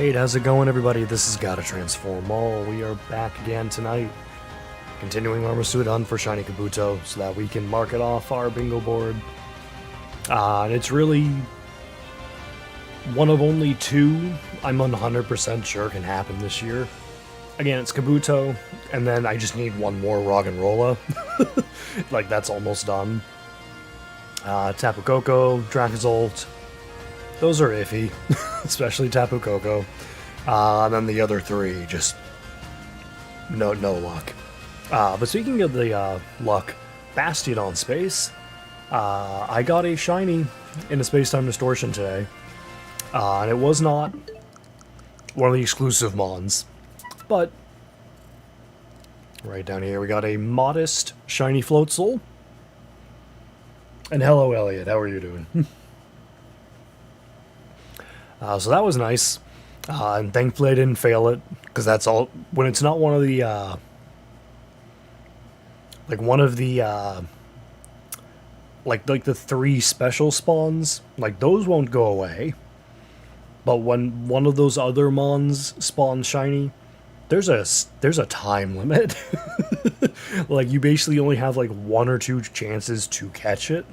Alright, how's it going everybody? This is Gotta Transform All. We are back again tonight, continuing our Masuda hunt for Shiny Kabuto so that we can mark it off our bingo board. And it's really one of only two I'm 100% sure can happen this year. Again, it's Kabuto, and then I just need one more Roggenrola. Like, that's almost done. Tapu Koko, Dracozolt, those are iffy, especially Tapu Koko. And then the other three, just no luck. But speaking of the luck, Bastion on Space, I got a shiny in a Space-Time Distortion today. And it was not one of the exclusive mons, but right down here we got a modest shiny Floatzel. And hello Elliot, how are you doing? So that was nice, and thankfully I didn't fail it, because that's all, when it's not one of the, like the three special spawns, like, those won't go away, but when one of those other mons spawns shiny, there's a time limit. Like, you basically only have, like, one or two chances to catch it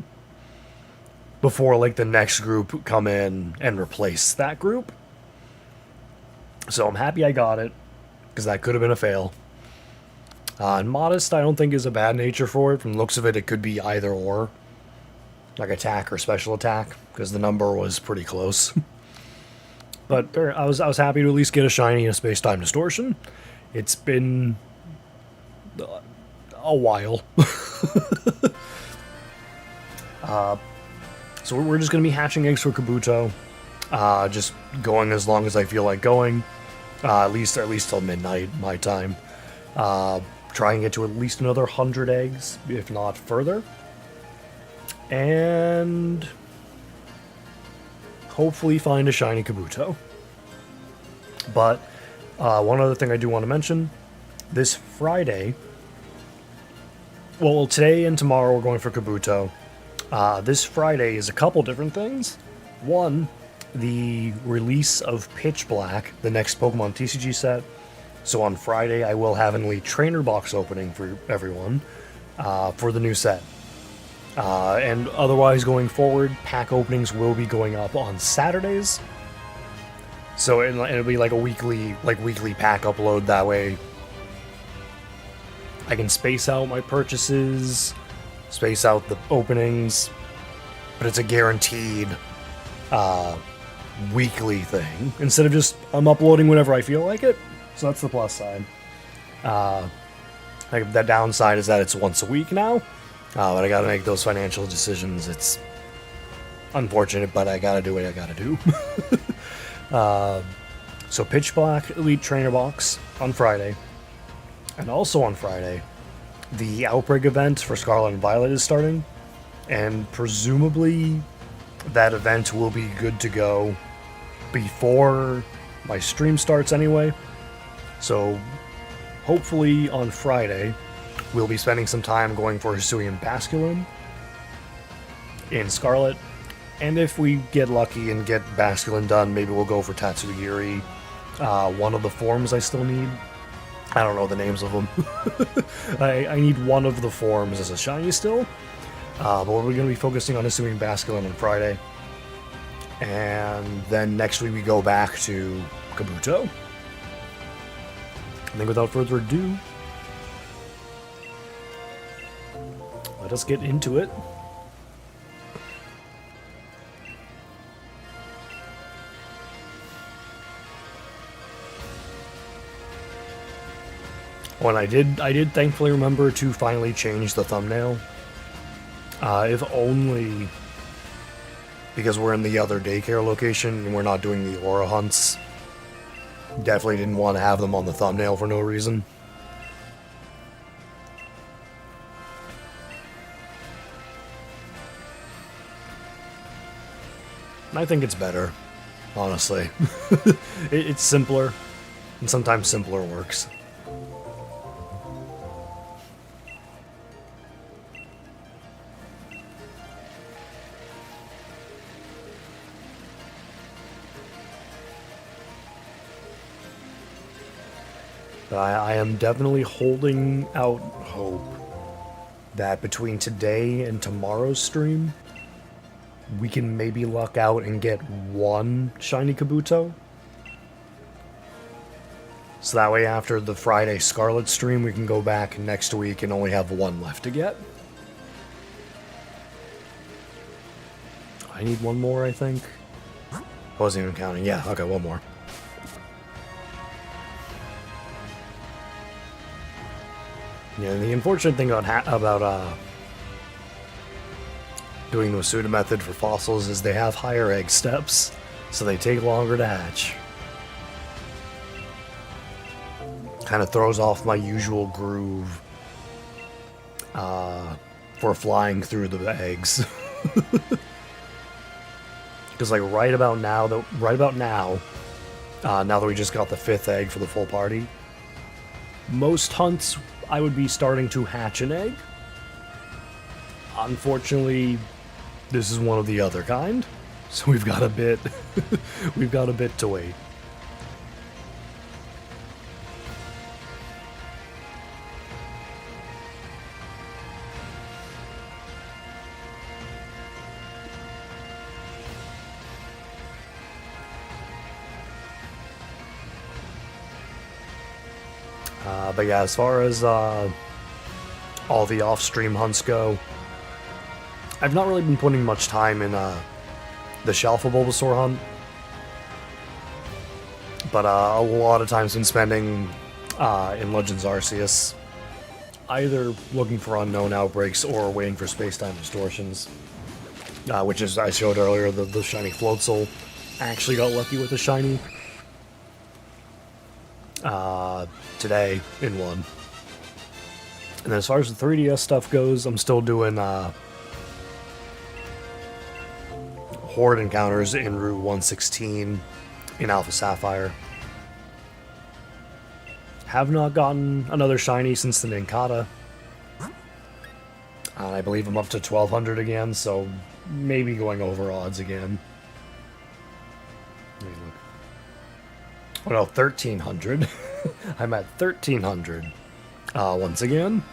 before, like, the next group come in and replace that group. So I'm happy I got it, because that could have been a fail. And Modest, I don't think is a bad nature for it. From the looks of it, it could be either or. Like attack or special attack, because the number was pretty close. But I was happy to at least get a shiny in a Space-Time Distortion. It's been a while. So we're just going to be hatching eggs for Kabuto, just going as long as I feel like going, at least till midnight, my time. Try and get to at least another 100 eggs, if not further. And hopefully find a shiny Kabuto. But one other thing I do want to mention, this Friday, well, today and tomorrow we're going for Kabuto. This Friday is a couple different things. One, the release of Pitch Black, the next Pokemon TCG set. So on Friday, I will have an Elite Trainer box opening for everyone for the new set. And otherwise, going forward, pack openings will be going up on Saturdays. So it'll be like a weekly pack upload. That way, I can space out my purchases, space out the openings, but it's a guaranteed weekly thing instead of just I'm uploading whenever I feel like it. So that's the plus side. Like, the downside is that it's once a week now, but I gotta make those financial decisions. It's unfortunate, but I gotta do what I gotta do. So Pitch Black Elite Trainer box on Friday, and also on Friday, the Outbreak event for Scarlet and Violet is starting, and presumably that event will be good to go before my stream starts anyway. So hopefully on Friday we'll be spending some time going for Hisuian Basculin in Scarlet, and if we get lucky and get Basculin done, maybe we'll go for Tatsugiri. One of the forms I still need, I don't know the names of them. I need one of the forms as a shiny still. But we're going to be focusing on Hisuian Basculin on Friday. And then next week we go back to Kabuto. I think without further ado, let us get into it. When I did thankfully remember to finally change the thumbnail. If only because we're in the other daycare location and we're not doing the aura hunts. Definitely didn't want to have them on the thumbnail for no reason. And I think it's better, honestly. It's simpler, and sometimes simpler works. But I am definitely holding out hope that between today and tomorrow's stream, we can maybe luck out and get one Shiny Kabuto. So that way after the Friday Scarlet stream, we can go back next week and only have one left to get. I need one more, I think. I wasn't even counting. Yeah, okay, one more. Yeah, the unfortunate thing about doing the Masuda method for fossils is they have higher egg steps, so they take longer to hatch. Kind of throws off my usual groove for flying through the eggs. Because like right about now, now that we just got the 5th egg for the full party, most hunts I would be starting to hatch an egg. Unfortunately, this is one of the other kind, so we've got a bit to wait. But yeah, as far as all the off-stream hunts go, I've not really been putting much time in the Shalfa Bulbasaur hunt, but a lot of time's been spending in Legends Arceus, either looking for unknown outbreaks or waiting for space-time distortions, which is, I showed earlier, the shiny Floatzel. I actually got lucky with the shiny today in one. And then as far as the 3DS stuff goes, I'm still doing Horde encounters in Route 116 in Alpha Sapphire. Have not gotten another shiny since the Nincada. I believe I'm up to 1200 again, so maybe going over odds again. Let me look. Oh no, 1300. I'm at 1300 once again,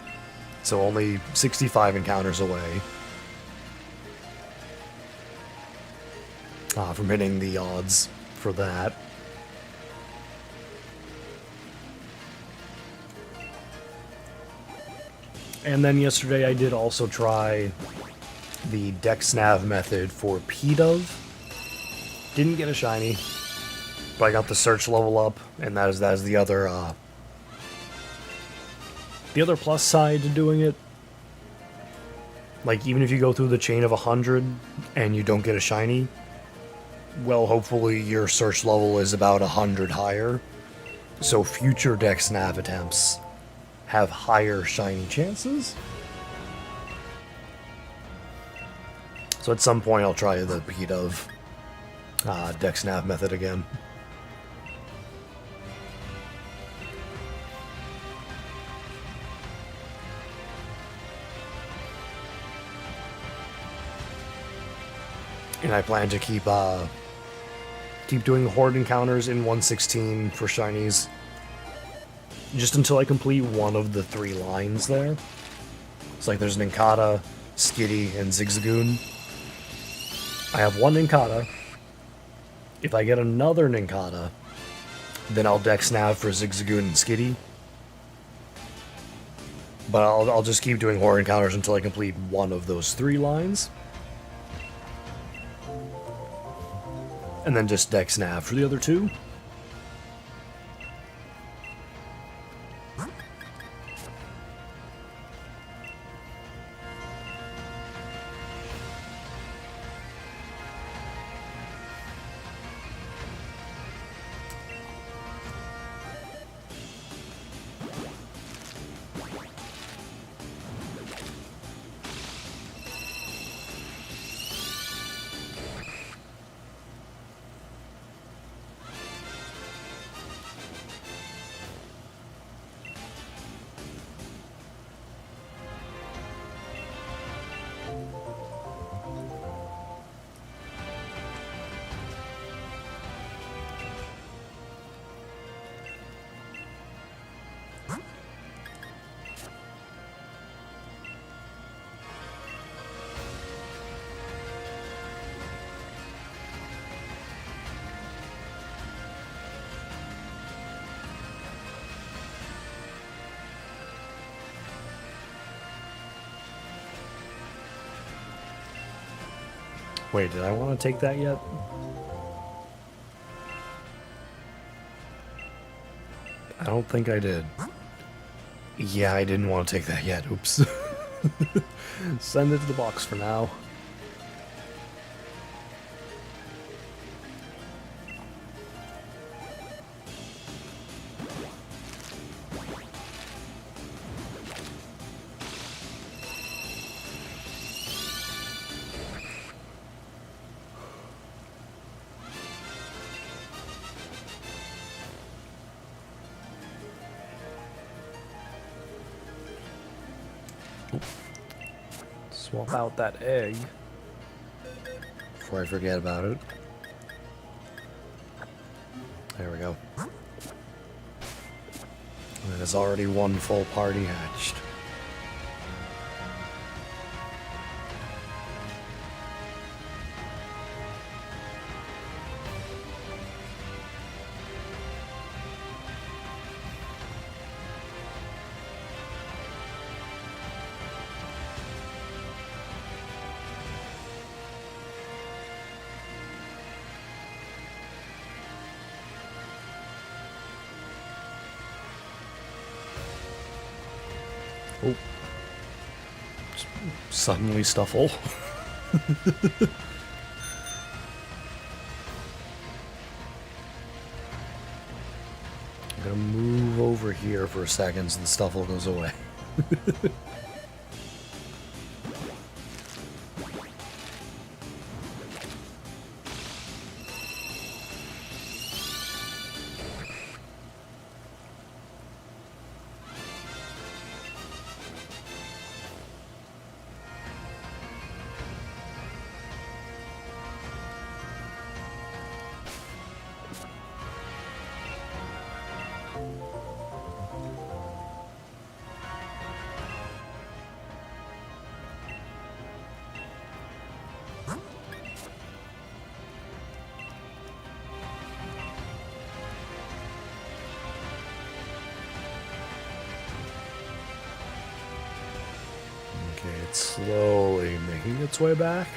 so only 65 encounters away from hitting the odds for that. And then yesterday I did also try the Dex Nav method for P-Dove. Didn't get a shiny, but I got the search level up, and that is the other plus side to doing it. Like, even if you go through the chain of 100 and you don't get a shiny, well, hopefully your search level is about 100 higher, so future Dex Nav attempts have higher shiny chances. So at some point I'll try the P-Dove Dex Nav method again. And I plan to keep doing Horde encounters in 116 for shinies, just until I complete one of the 3 lines there. It's like there's Nincada, Skitty, and Zigzagoon. I have one Nincada. If I get another Nincada, then I'll Dex Nav for Zigzagoon and Skitty. But I'll just keep doing Horde encounters until I complete one of those 3 lines. And then just Dex Nav for the other 2. Wait, did I want to take that yet? I don't think I did. Yeah, I didn't want to take that yet. Oops. Send it to the box for now. Swap out that egg before I forget about it. There we go. And there's already one full party hatched. Oh. Suddenly Stuffle. I'm gonna move over here for a second so the Stuffle goes away. Okay, it's slowly making its way back.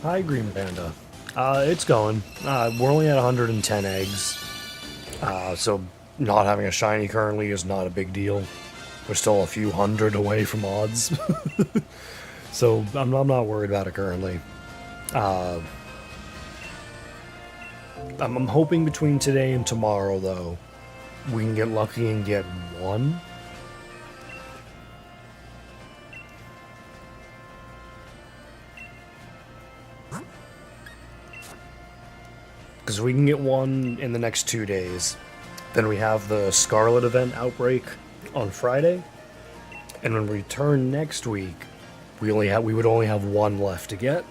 Hi, Green Panda. It's going. We're only at 110 eggs. So not having a shiny currently is not a big deal. We're still a few hundred away from odds. So I'm not worried about it currently. I'm hoping between today and tomorrow, though, we can get lucky and get one. Because we can get one in the next 2 days. Then we have the Scarlet event outbreak on Friday. And when we return next week, we would only have one left to get.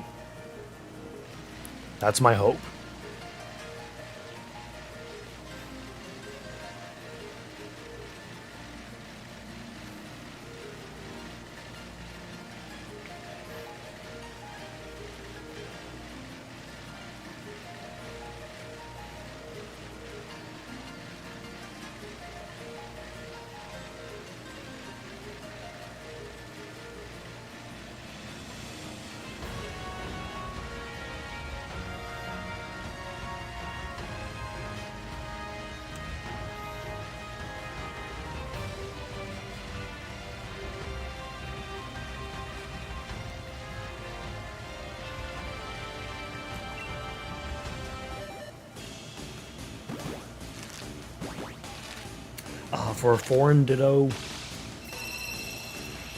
That's my hope. For a foreign Ditto,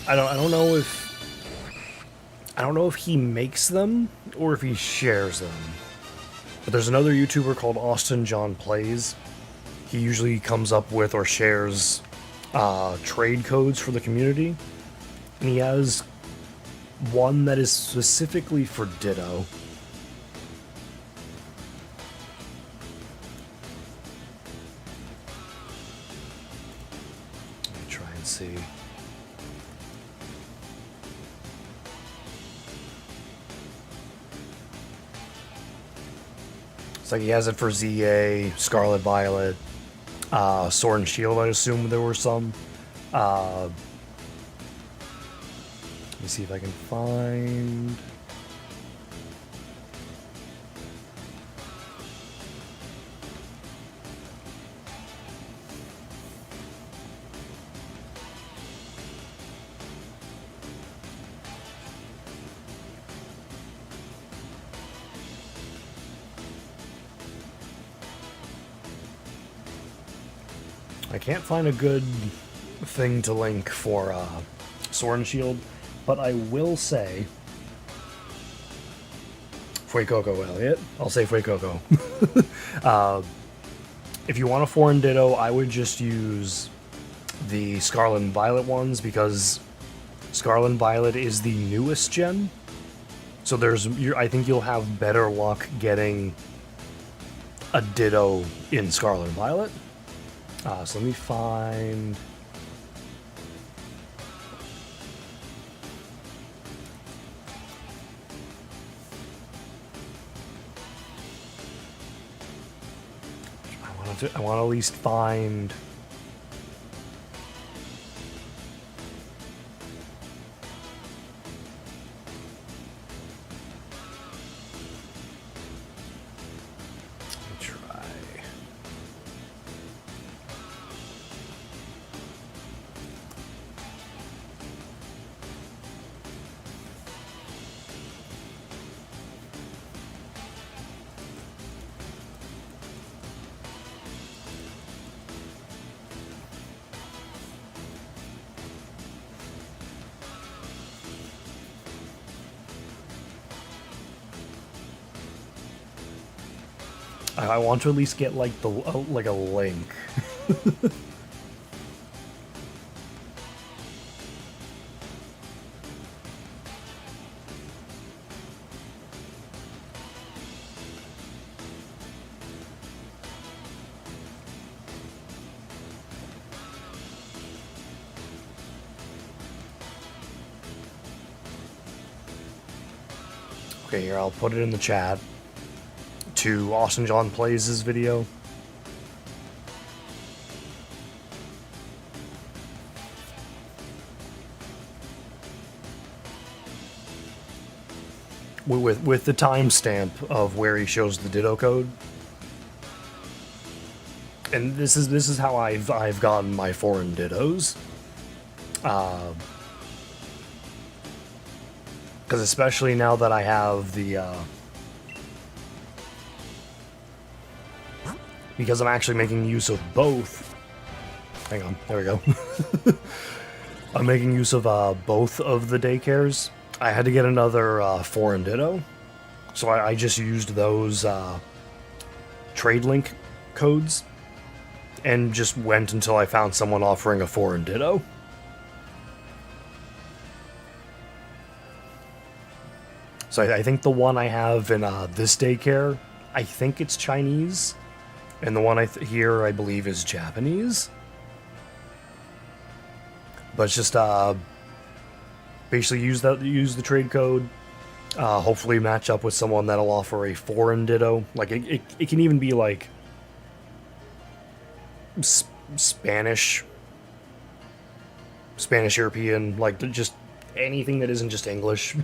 I don't know if he makes them or if he shares them. But there's another YouTuber called Austin John Plays. He usually comes up with or shares trade codes for the community, and he has one that is specifically for Ditto. See. It's like he has it for ZA, Scarlet Violet, Sword and Shield, I assume there were some. Let me see if I can find... I can't find a good thing to link for Sword and Shield, but I will say... Fuecoco, Elliot. I'll say Fuecoco. If you want a foreign Ditto, I would just use the Scarlet and Violet ones, because Scarlet and Violet is the newest gen. So I think you'll have better luck getting a Ditto in Scarlet and Violet. So let me find... I want to at least find... I want to at least get like like a link. Okay, here, I'll put it in the chat. To Austin John Plays' video. with the timestamp of where he shows the Ditto code. And this is how I've gotten my foreign Dittos. Because especially now that I have the because I'm actually making use of both. Hang on, there we go. I'm making use of both of the daycares. I had to get another foreign Ditto, so I just used those trade link codes and just went until I found someone offering a foreign Ditto. So I think the one I have in this daycare, I think it's Chinese, and the one here I believe is Japanese. But it's just basically use the trade code. Hopefully match up with someone that'll offer a foreign Ditto. Like it can even be like Spanish European, like just anything that isn't just English.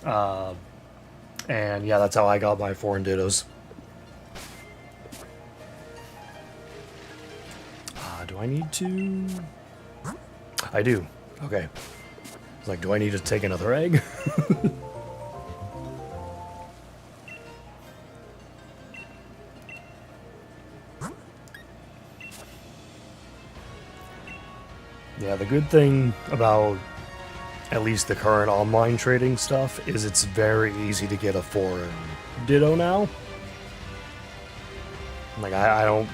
And yeah, that's how I got my foreign Dittos. Do I need to? I do. Okay. It's like, do I need to take another egg? Yeah, the good thing about at least the current online trading stuff is it's very easy to get a foreign Ditto now. Like, I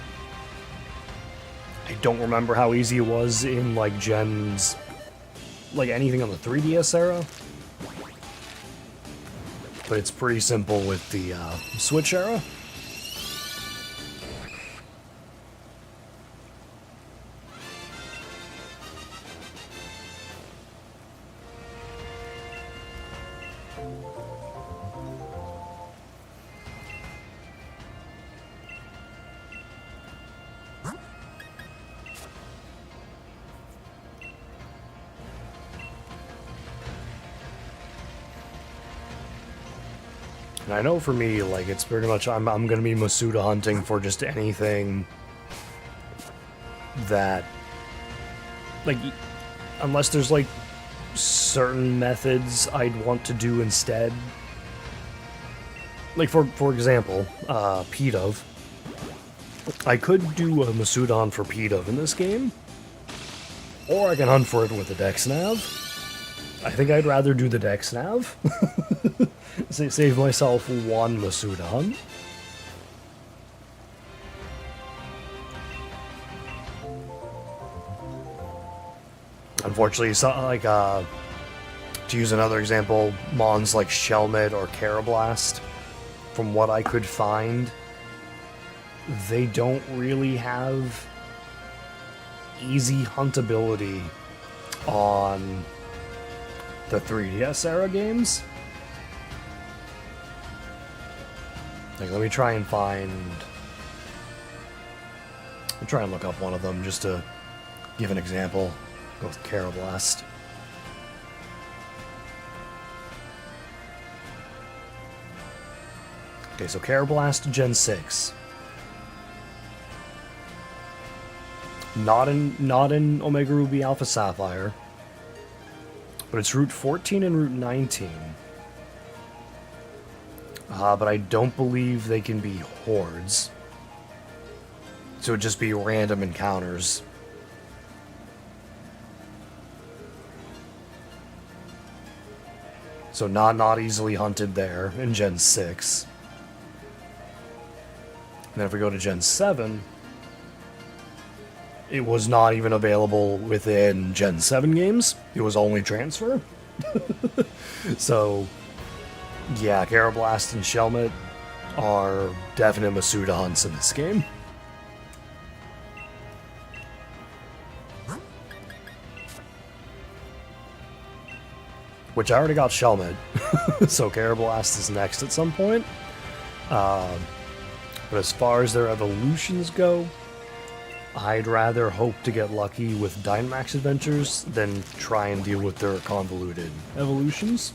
don't remember how easy it was in, like, gens, like, anything on the 3DS era. But it's pretty simple with the Switch era. And I know for me, like, it's pretty much, I'm gonna be Masuda hunting for just anything that, like, unless there's, like, certain methods I'd want to do instead. Like, for example, P-Dove. I could do a Masuda hunt for P-Dove in this game, or I can hunt for it with the Dex Nav. I think I'd rather do the Dex Nav. Save myself one Masuda hunt. Unfortunately, it's not like, to use another example, mons like Shelmet or Carablast, from what I could find, they don't really have easy huntability on the 3DS era games. Like, let me try and look up one of them just to give an example. Go with Carablast. Okay, so Carablast Gen 6. Not in Omega Ruby Alpha Sapphire, but it's Route 14 and Route 19. But I don't believe they can be hordes. So it'd just be random encounters. So not easily hunted there in Gen 6. And then if we go to Gen 7, it was not even available within Gen 7 games. It was only transfer. So, yeah, Carablast and Shelmet are definite Masuda hunts in this game. Which I already got Shelmet, so Carablast is next at some point. But as far as their evolutions go, I'd rather hope to get lucky with Dynamax adventures than try and deal with their convoluted evolutions.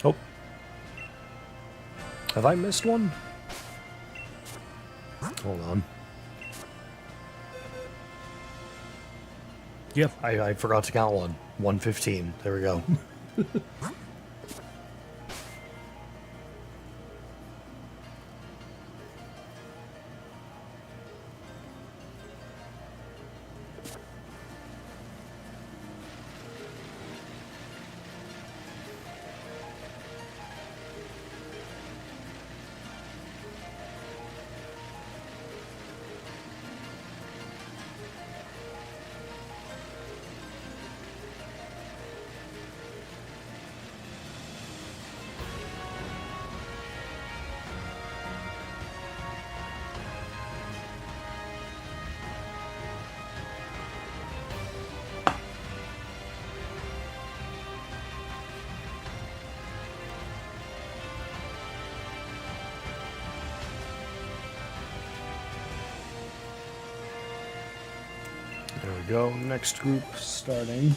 Oh. Have I missed one? Hold on. Yep, I forgot to count one. 115. There we go. There we go. Next group starting.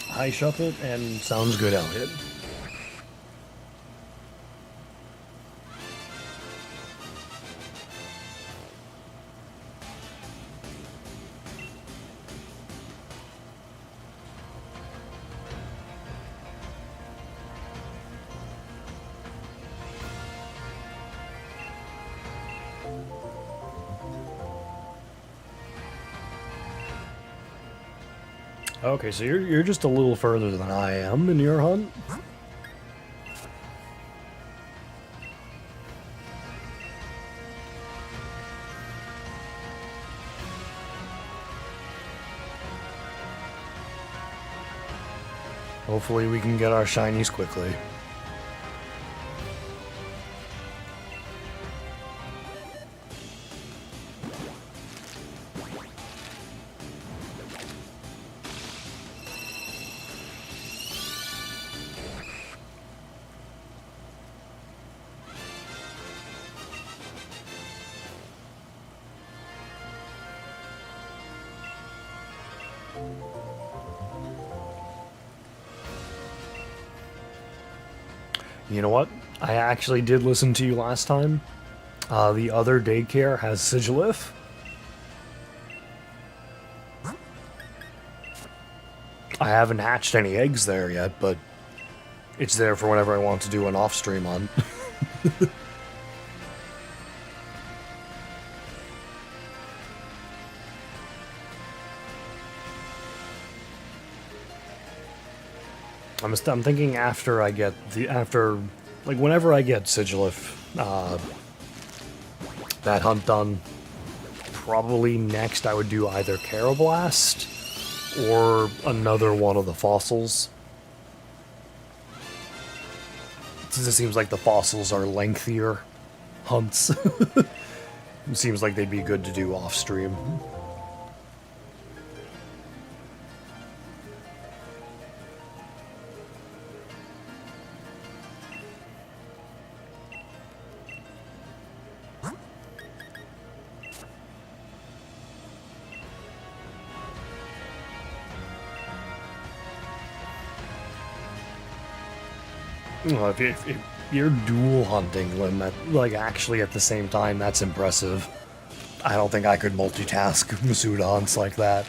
High shuffle and sounds good, Elliot. Okay, so you're just a little further than I am in your hunt. Hopefully we can get our shinies quickly. You know what? I actually did listen to you last time. The other daycare has Sigilif. I haven't hatched any eggs there yet, but it's there for whenever I want to do an off-stream hunt. I'm thinking after I get like whenever I get Sigilif, that hunt done, probably next I would do either Carablast or another one of the fossils. Since it seems like the fossils are lengthier hunts. It seems like they'd be good to do off stream. Well, if you're dual hunting when like actually at the same time, that's impressive. I don't think I could multitask Masuda hunts like that.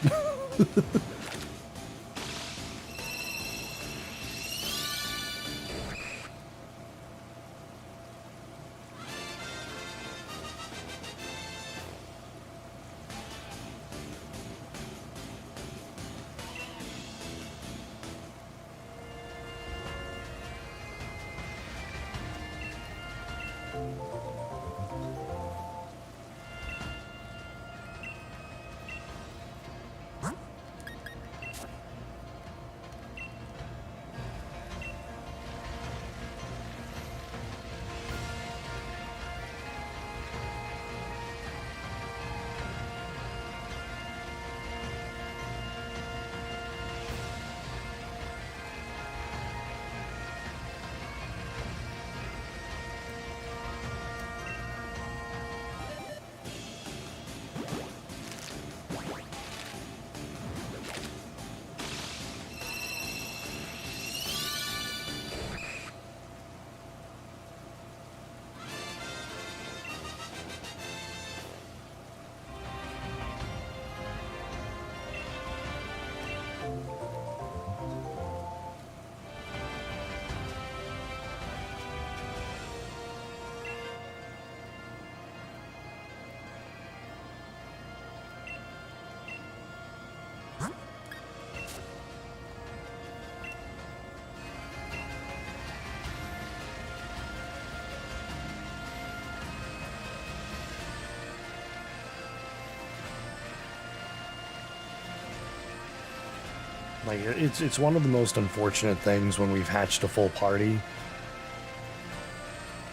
Like, it's one of the most unfortunate things when we've hatched a full party.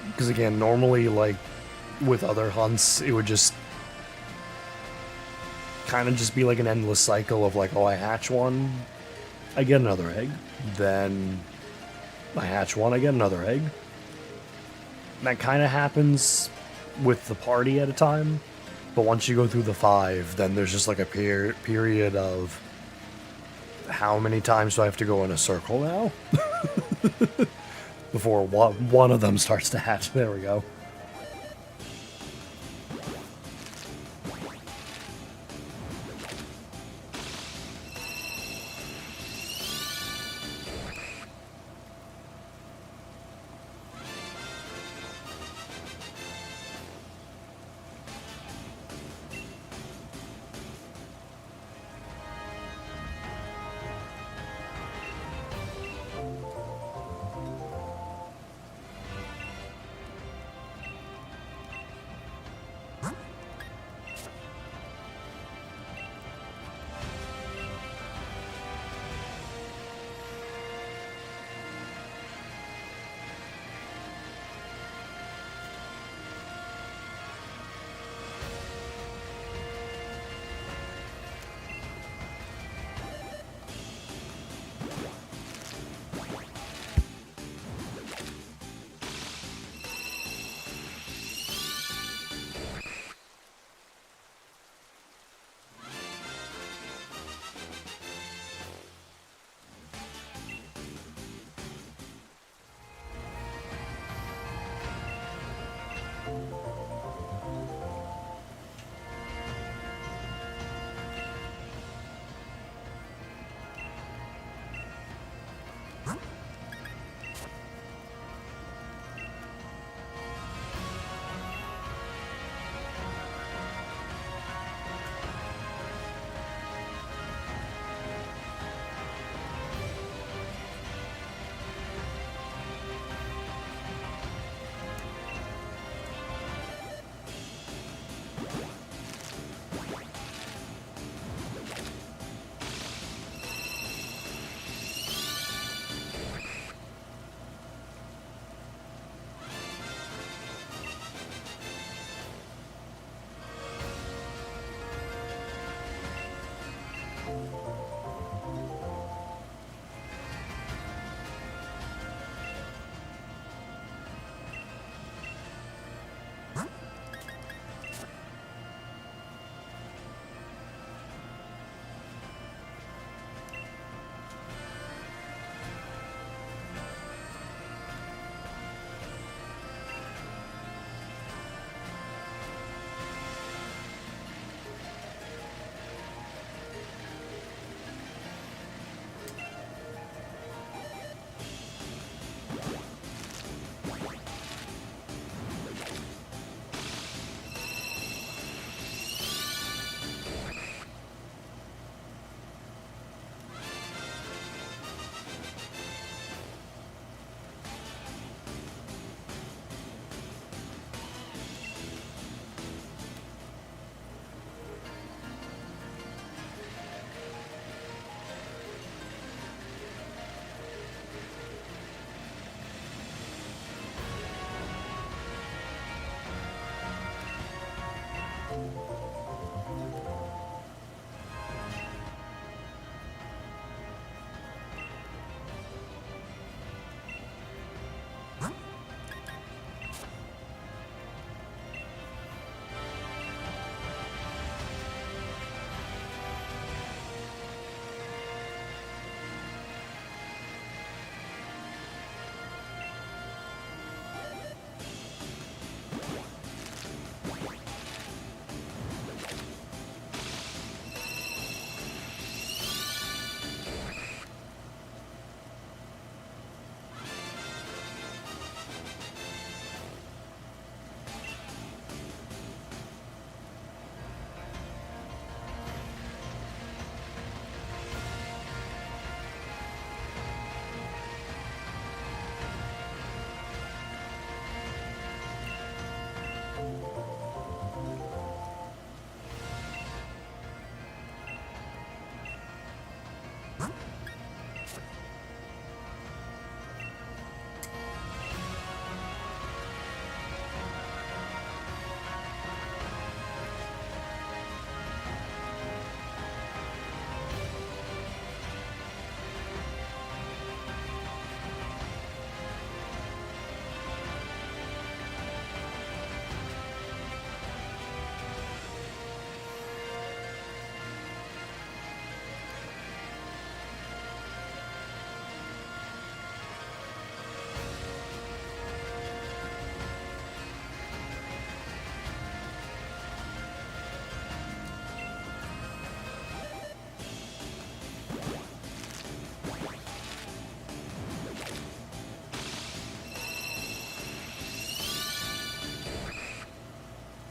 Because again, normally, like, with other hunts, it would just kind of just be like an endless cycle of like, oh, I hatch one, I get another egg. Then I hatch one, I get another egg. And that kind of happens with the party at a time. But once you go through the 5, then there's just like a period of how many times do I have to go in a circle now? Before one of them starts to hatch. There we go.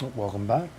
Welcome back.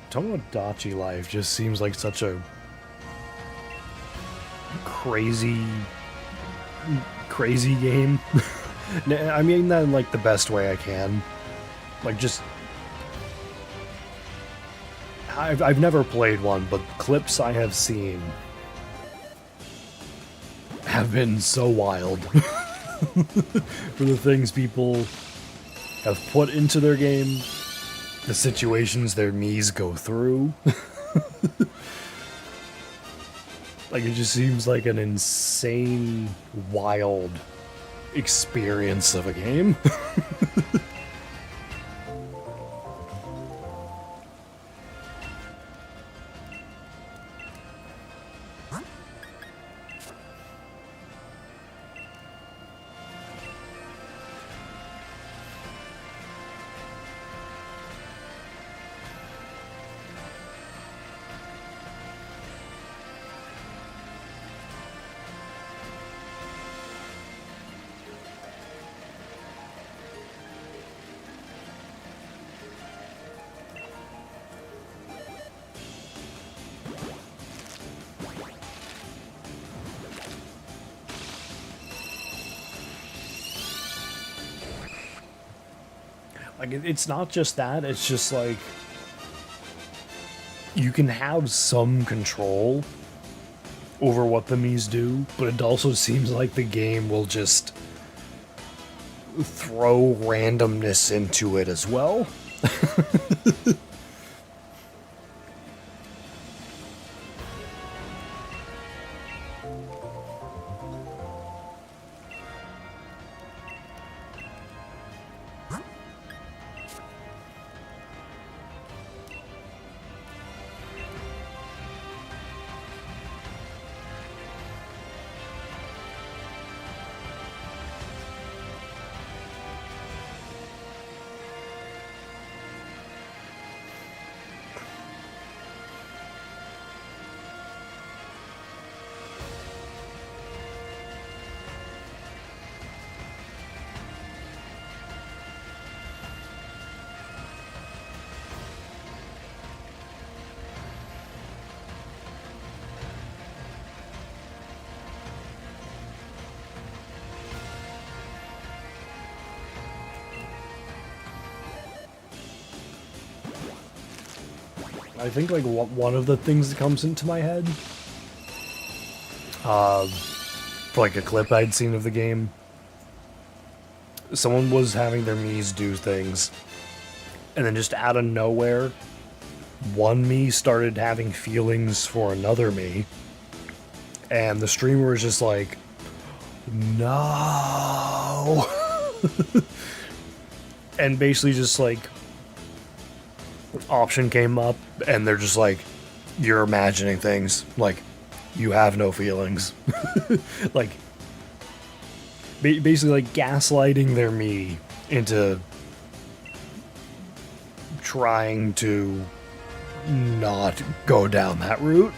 Tomodachi Life just seems like such a crazy game. I mean that in like the best way I can. Like just I've never played one, but clips I have seen have been so wild for the things people have put into their game, the situations their Miis go through. Like, it just seems like an insane, wild experience of a game. Like, it's not just that, it's just like you can have some control over what the Miis do, but it also seems like the game will just throw randomness into it as well. I think like one of the things that comes into my head, for like a clip I'd seen of the game, someone was having their Miis do things, and then just out of nowhere, one Mii started having feelings for another Mii, and the streamer was just like, no. And basically just like, option came up, and they're just like, you're imagining things, like, you have no feelings. Like, basically like gaslighting their Mii into trying to not go down that route.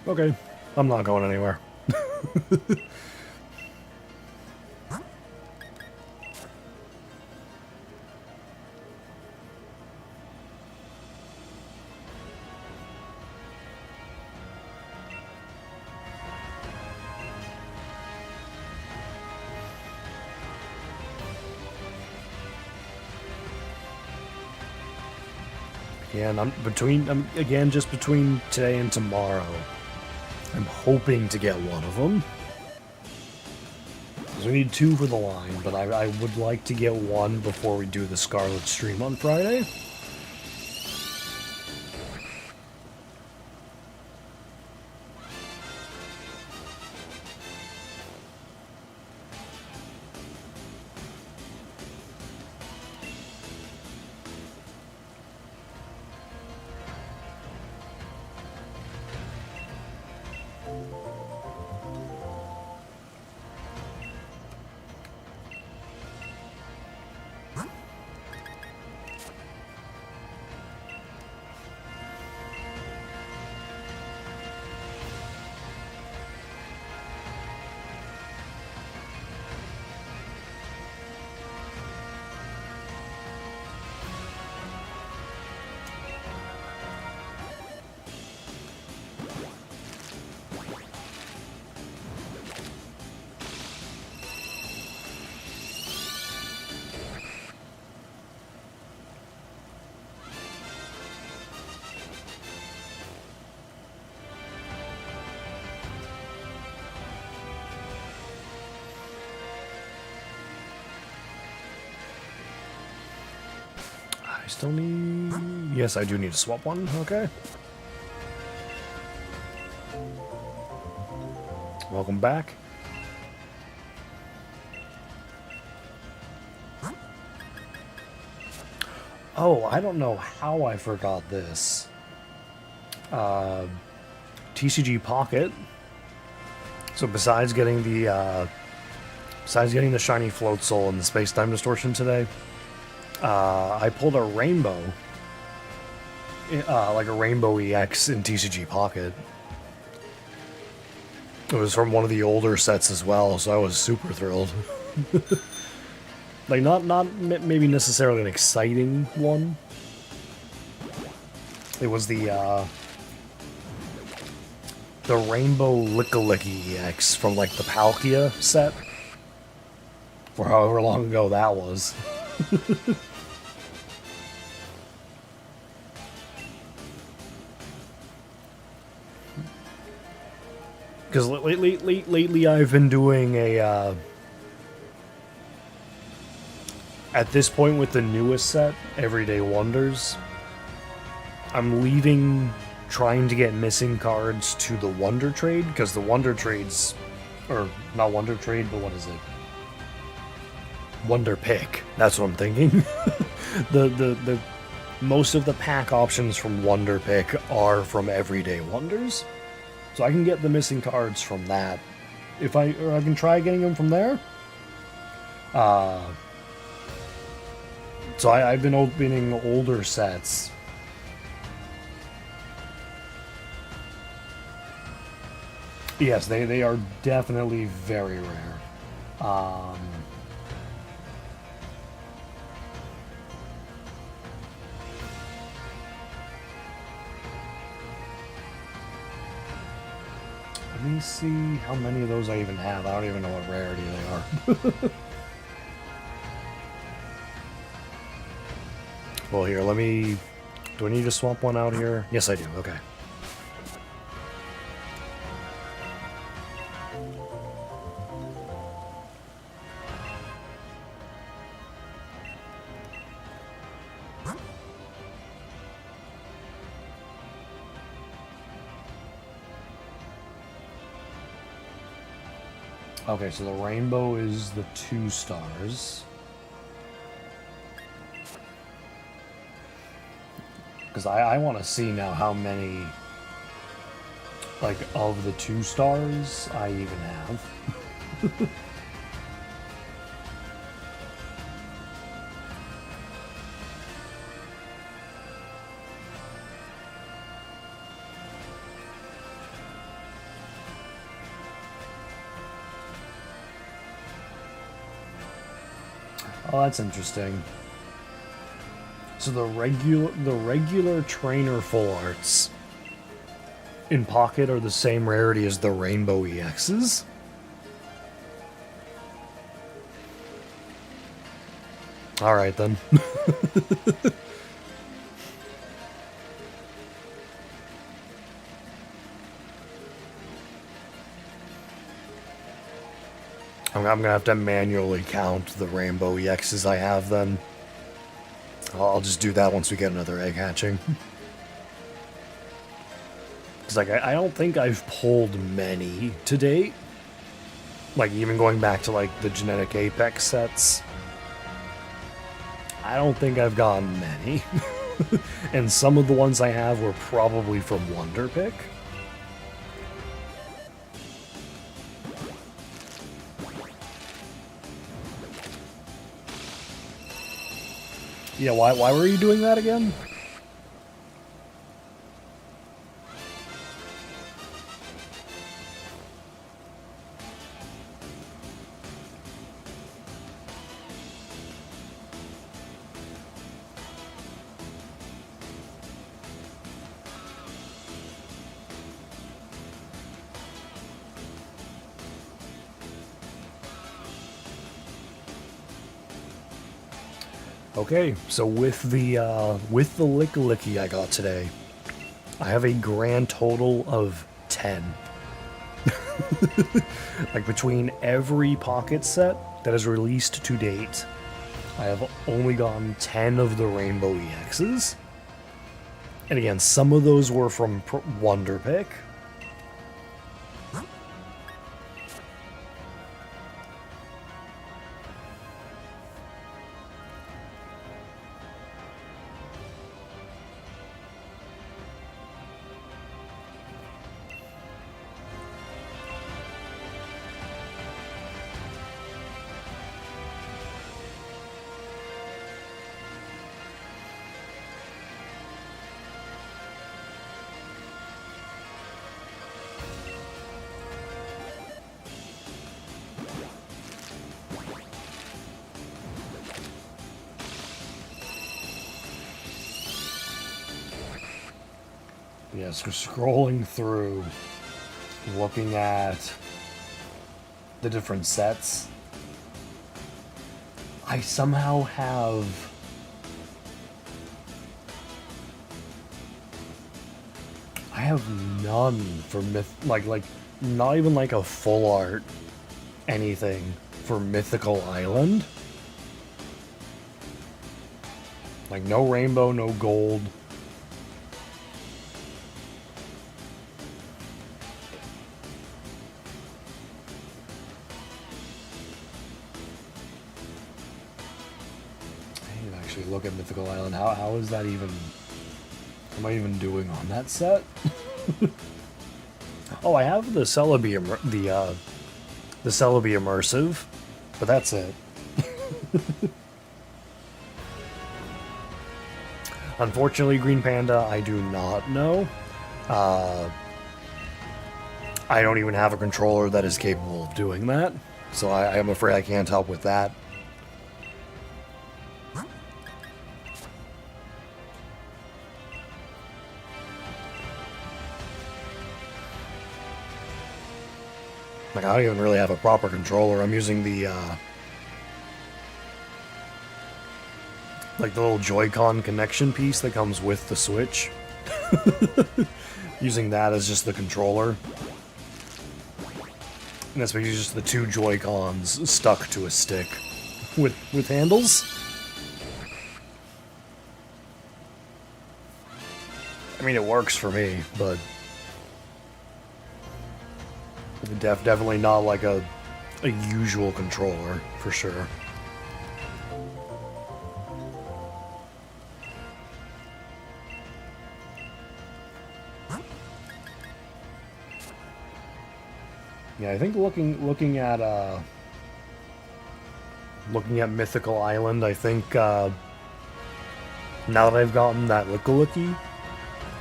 Okay, I'm not going anywhere. Yeah, and again, just between today and tomorrow, I'm hoping to get one of them. Because we need 2 for the line, but I would like to get 1 before we do the Scarlet stream on Friday. I still need... Yes, I do need to swap one, okay. Welcome back. Oh, I don't know how I forgot this. TCG Pocket. So besides getting the Shiny Float Soul and the Space Time Distortion today, I pulled a rainbow, like a Rainbow EX in TCG Pocket. It was from one of the older sets as well, so I was super thrilled. Like, not maybe necessarily an exciting one. It was the Rainbow Lickalicky EX from, like, the Palkia set. For however long ago that was. Because lately I've been doing a, at this point with the newest set, Everyday Wonders, I'm leaving trying to get missing cards to the Wonder Trade, because the Wonder Trades, or not Wonder Trade, but what is it? Wonder Pick. That's what I'm thinking. the most of the pack options from Wonder Pick are from Everyday Wonders. So I can get the missing cards from that. Or I can try getting them from there. So I've been opening older sets. Yes, they are definitely very rare. Let me see how many of those I even have. I don't even know what rarity they are. Well, here, let me... Do I need to swap one out here? Yes, I do. Okay. Okay, so the rainbow is the 2 stars. Because I want to see now how many, like, of the 2 stars I even have. Oh, that's interesting. So the regular trainer full arts in Pocket are the same rarity as the Rainbow EXs. All right then. I'm gonna have to manually count the Rainbow EXs I have then. I'll just do that once we get another egg hatching. Because, like, I don't think I've pulled many to date. Like, even going back to, like, the Genetic Apex sets. I don't think I've gotten many. And some of the ones I have were probably from Wonder Pick. Yeah, why were you doing that again? Okay, so with the Lick Licky I got today, I have a grand total of 10. Like, between every Pocket set that is released to date, I have only gotten 10 of the Rainbow EXs. And again, some of those were from Wonder Pick. Yes, we're scrolling through, looking at the different sets. I somehow have none for like not even like a full art anything for Mythical Island. Like, no rainbow, no gold. actually look at Mythical Island. How is that even... What am I even doing on that set? Oh, I have the Celebi Immersive, but that's it. Unfortunately, Green Panda, I do not know. I don't even have a controller that is capable of doing that, so I am afraid I can't help with that. Like, I don't even really have a proper controller. I'm using the, like the little Joy-Con connection piece that comes with the Switch. Using that as just the controller. And that's basically just the two Joy-Cons stuck to a stick with handles. I mean, it works for me, but definitely not like a usual controller, for sure. Yeah, I think looking at Mythical Island, I think now that I've gotten that Licky,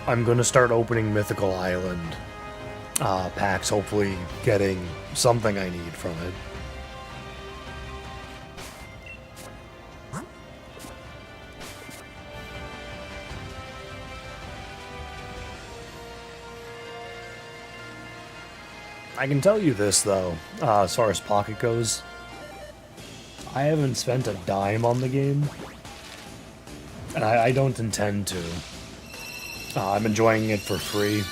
I'm gonna start opening Mythical Island packs, hopefully getting something I need from it. I can tell you this, though, as far as Pocket goes, I haven't spent a dime on the game, and I don't intend to. I'm enjoying it for free,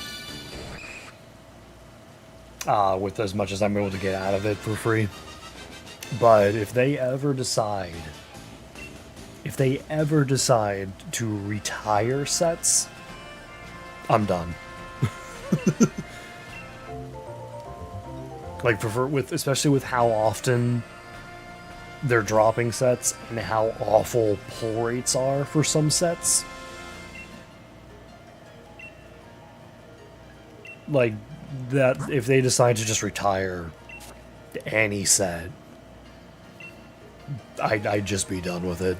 with as much as I'm able to get out of it for free. But if they ever decide to retire sets, I'm done. Like, especially with how often they're dropping sets and how awful pull rates are for some sets. Like, that, if they decide to just retire any set, I'd just be done with it.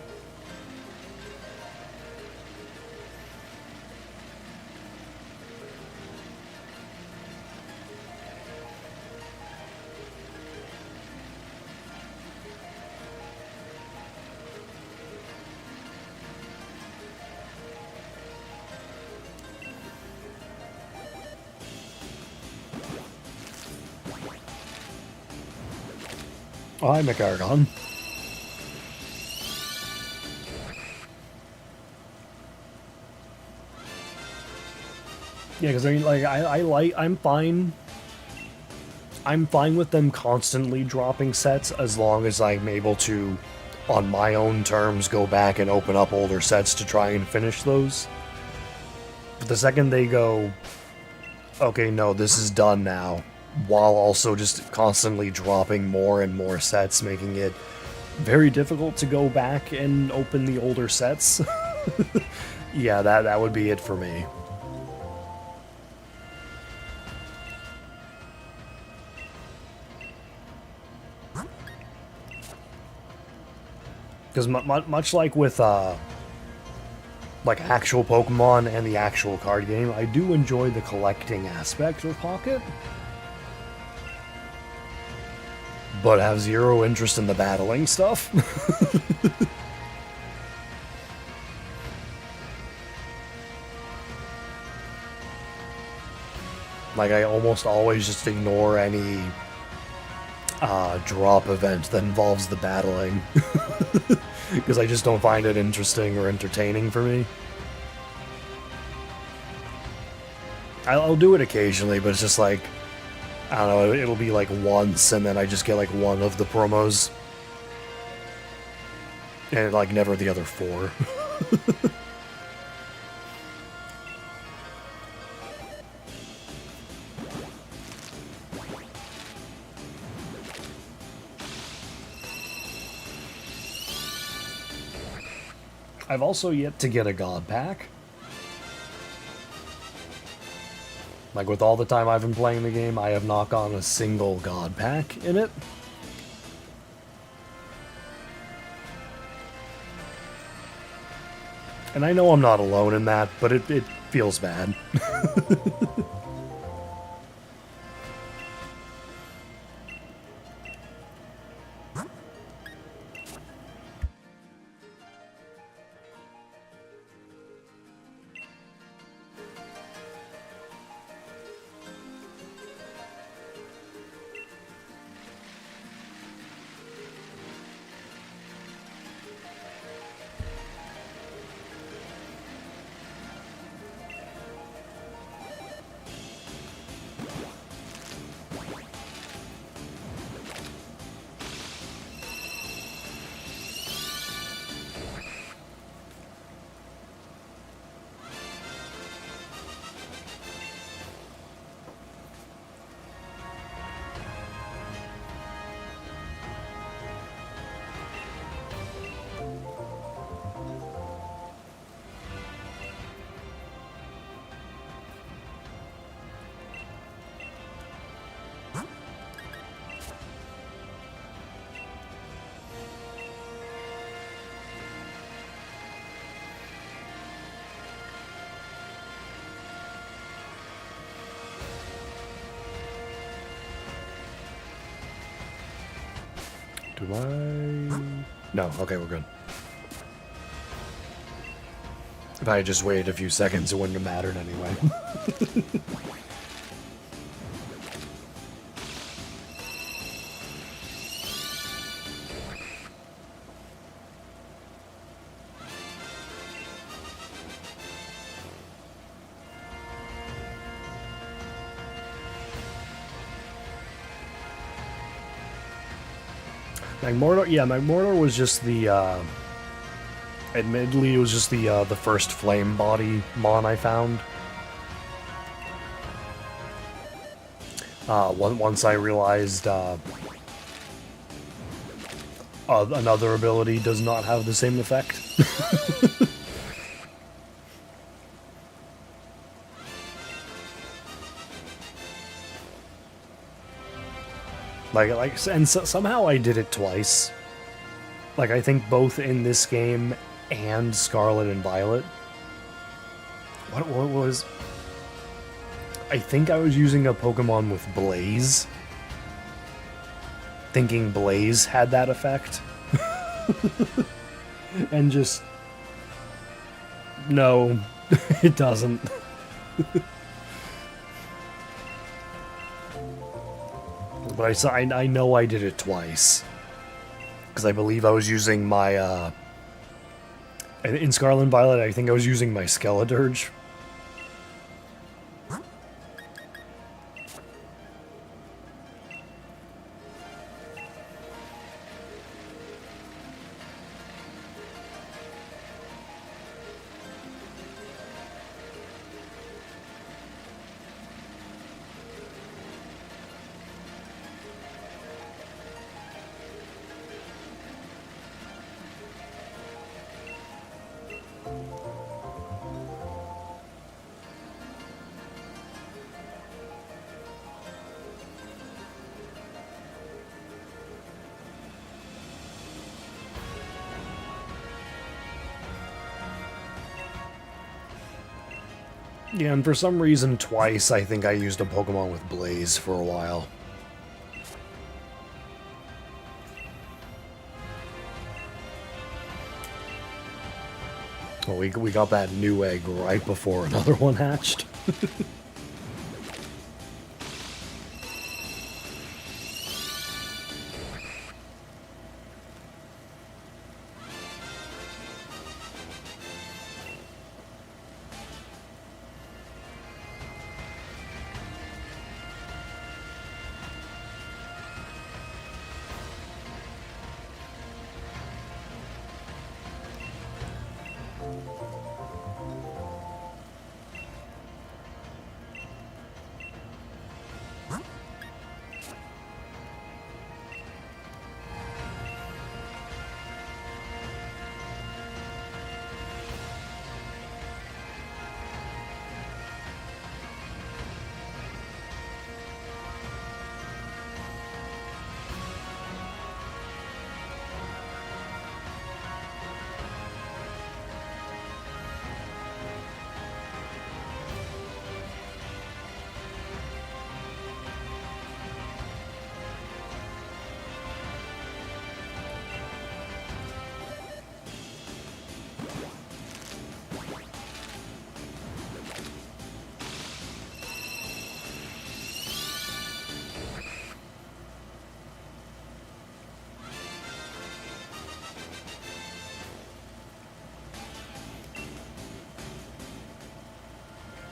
Oh, hi, McAragon. Yeah, because I mean, like, I'm fine with them constantly dropping sets as long as I'm able to, on my own terms, go back and open up older sets to try and finish those. But the second they go, okay, no, this is done now, while also just constantly dropping more and more sets, making it very difficult to go back and open the older sets. Yeah, that would be it for me. Because much like with like actual Pokemon and the actual card game, I do enjoy the collecting aspect of Pocket, but have zero interest in the battling stuff. Like, I almost always just ignore any drop event that involves the battling. Because I just don't find it interesting or entertaining for me. I'll do it occasionally, but it's just like, I don't know, it'll be like once, and then I just get like one of the promos. And like never the other four. I've also yet to get a god pack. Like, with all the time I've been playing the game, I have not gotten a single god pack in it. And I know I'm not alone in that, but it feels bad. Do I... No, okay, we're good. If I had just waited a few seconds, it wouldn't have mattered anyway. Magmortar, yeah, Magmortar was just the, admittedly, it was just the first flame body mon I found. Once I realized, another ability does not have the same effect. And somehow I did it twice. Like, I think both in this game and Scarlet and Violet. What was... I think I was using a Pokemon with Blaze. Thinking Blaze had that effect. And just... No, it doesn't. But I know I did it twice. Because I believe I was using my, in Scarlet and Violet, I think I was using my Skeleturge. Yeah, and for some reason twice I think I used a Pokemon with Blaze for a while. Well, we got that new egg right before another one hatched.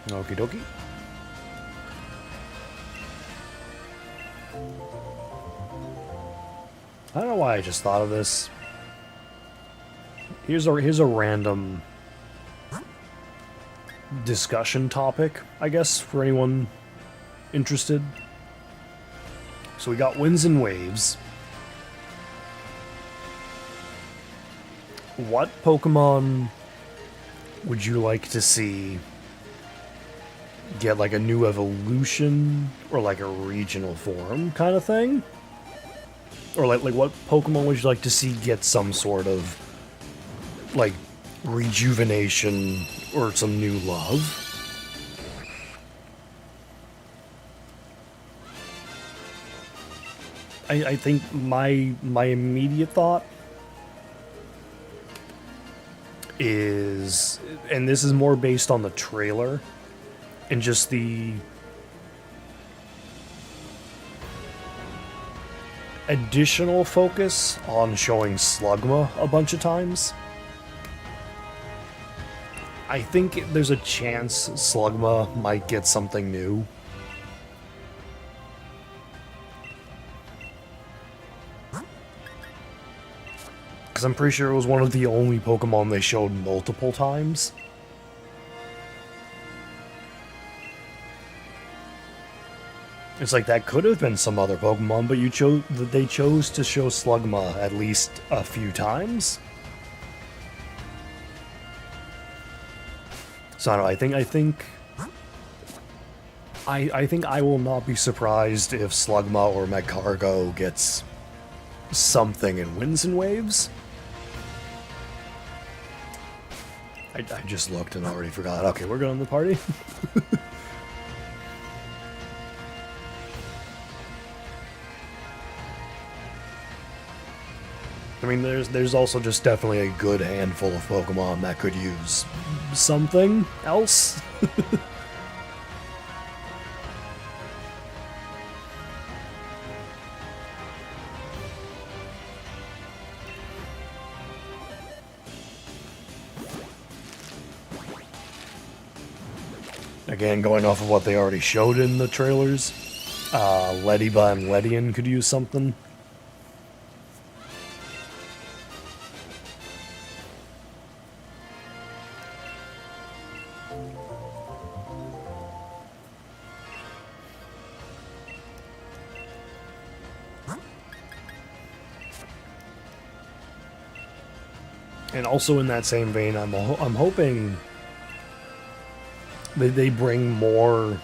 Okie dokie. I don't know why I just thought of this. Here's a random discussion topic, I guess, for anyone interested. So we got winds and waves. What Pokemon would you like to see get like a new evolution or like a regional form kind of thing? Or like what Pokemon would you like to see get some sort of like rejuvenation or some new love? I think my immediate thought is, and this is more based on the trailer and just the additional focus on showing Slugma a bunch of times. I think there's a chance Slugma might get something new. Because I'm pretty sure it was one of the only Pokemon they showed multiple times. It's like that could have been some other Pokemon, but they chose to show Slugma at least a few times. So I don't know, I think I will not be surprised if Slugma or Magcargo gets something in Winds and Waves. I just looked and already forgot. Okay, we're going to the party. I mean, there's also just definitely a good handful of Pokemon that could use something else. Again, going off of what they already showed in the trailers, Lediba and Ledian could use something. And also in that same vein, I'm hoping they bring more,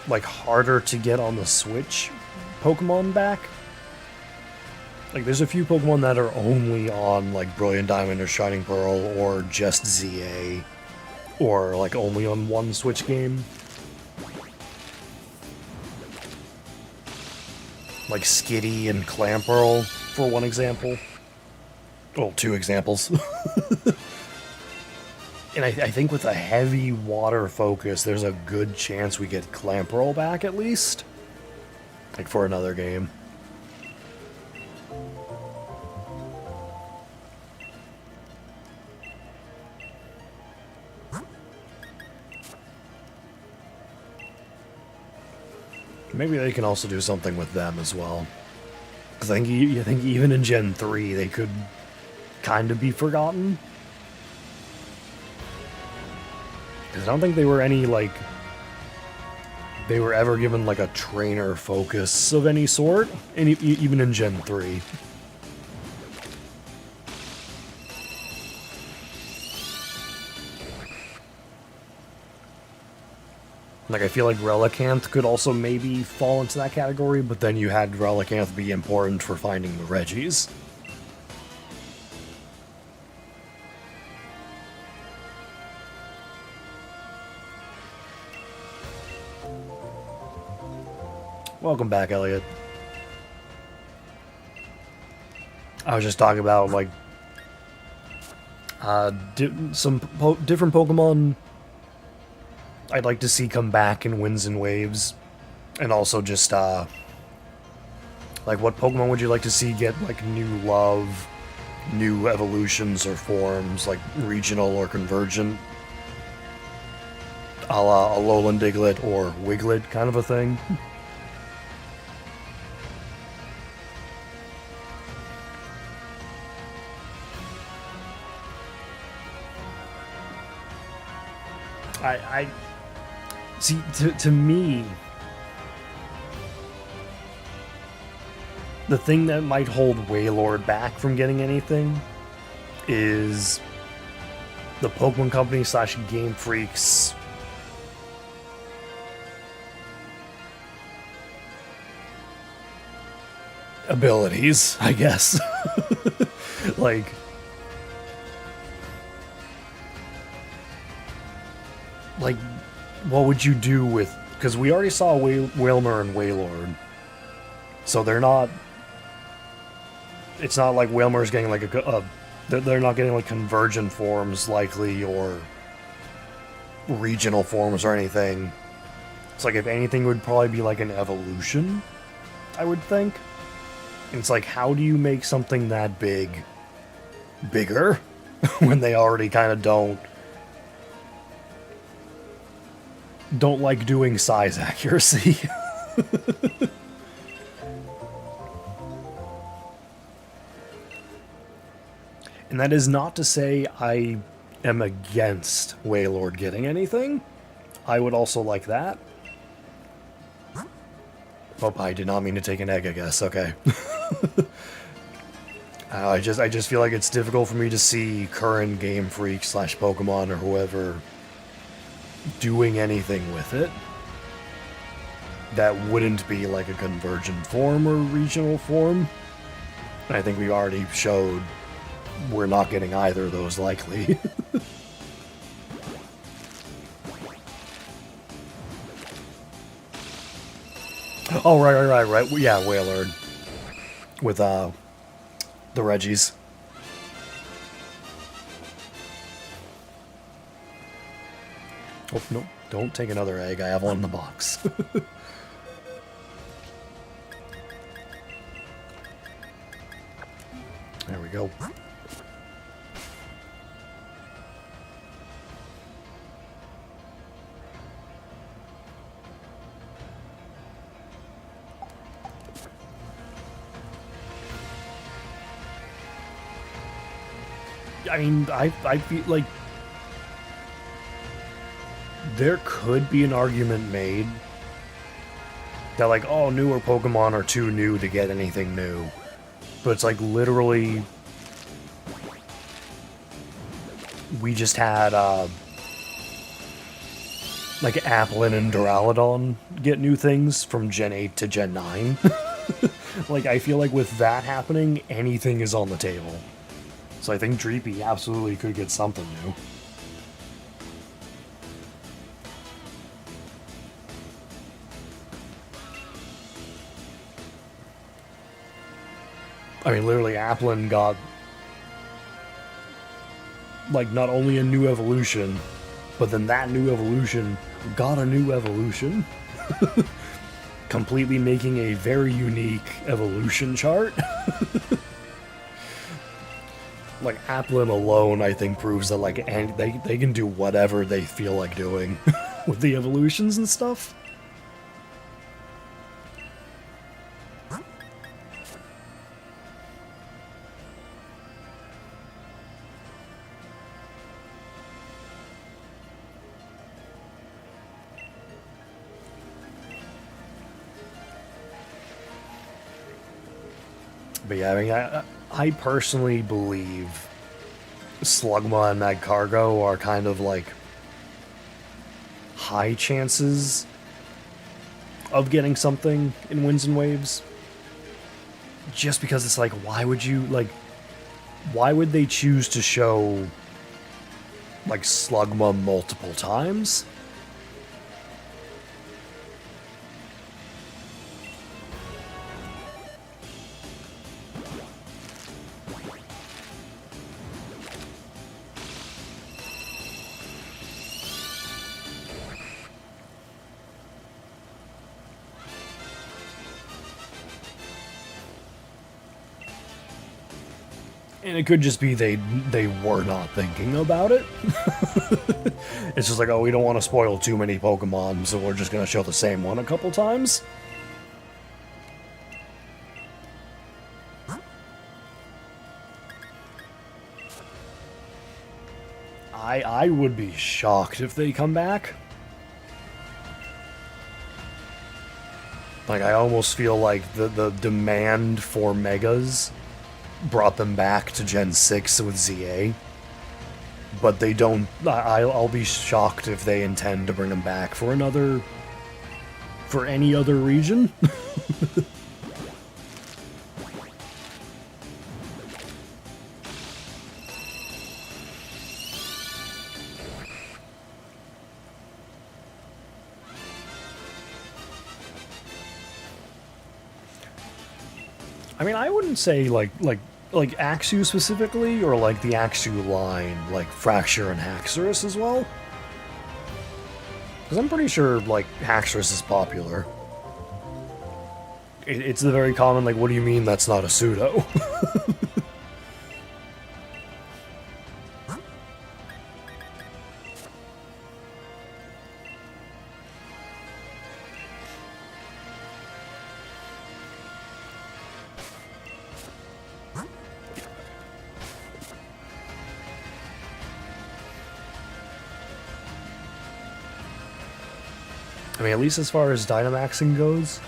like, harder to get on the Switch Pokemon back. Like, there's a few Pokemon that are only on, like, Brilliant Diamond or Shining Pearl or just ZA, or, like, only on one Switch game. Like Skitty and Clamperl, for one example. Well, two examples. And I think with a heavy water focus, there's a good chance we get Clamperl back at least. Like for another game. Maybe they can also do something with them as well. Because I think even in Gen 3 they could kind of be forgotten. I don't think they were they were ever given, like, a trainer focus of any sort, and even in Gen 3. Like, I feel like Relicanth could also maybe fall into that category, but then you had Relicanth be important for finding the Reggies. Welcome back, Elliot. I was just talking about, like, some different Pokemon I'd like to see come back in Winds and Waves. And also just, like, what Pokemon would you like to see get, like, new love, new evolutions or forms, like, regional or convergent? a la Alolan Diglett or Wiglet kind of a thing. I see, to me, the thing that might hold Wailord back from getting anything is the Pokemon Company / Game Freak's abilities, I guess. Like, what would you do with... Because we already saw Wailmer and Wailord. So they're not... It's not like Wailmer's getting like they're not getting like convergent forms likely, or regional forms or anything. It's like, if anything, it would probably be like an evolution, I would think. And it's like, how do you make something that big bigger when they already kind of don't like doing size accuracy? And that is not to say I am against Wailord getting anything. I would also like that. Oh, I did not mean to take an egg, I guess. Okay. I just feel like it's difficult for me to see current Game Freak / Pokemon or whoever doing anything with it that wouldn't be like a convergent form or regional form. I think we already showed we're not getting either of those likely. Oh, right. Yeah, Wailord. With, the Reggies. Oh, no, don't take another egg. I have one in the box. There we go. I mean, I feel like there could be an argument made that, like, oh, newer Pokemon are too new to get anything new. But it's like, literally, we just had, like, Applin and Duraludon get new things from Gen 8 to Gen 9. Like, I feel like with that happening, anything is on the table. So I think Dreepy absolutely could get something new. I mean, literally, Applin got, like, not only a new evolution, but then that new evolution got a new evolution. Completely making a very unique evolution chart. Like, Applin alone, I think, proves that, like, they can do whatever they feel like doing with the evolutions and stuff. But yeah, I mean, I personally believe Slugma and Magcargo are kind of like high chances of getting something in Winds and Waves. Just because it's like, why would they choose to show, like, Slugma multiple times? And it could just be they were not thinking about it. It's just like, oh, we don't want to spoil too many Pokemon, so we're just going to show the same one a couple times. I would be shocked if they come back. Like, I almost feel like the demand for Megas brought them back to Gen 6 with ZA. But they don't... I'll be shocked if they intend to bring them back for another... for any other region. I mean, I wouldn't say like Axew specifically, or like the Axew line, like Fracture and Haxorus as well. Because I'm pretty sure like Haxorus is popular. It's the very common like, what do you mean that's not a pseudo? I mean, at least as far as Dynamaxing goes.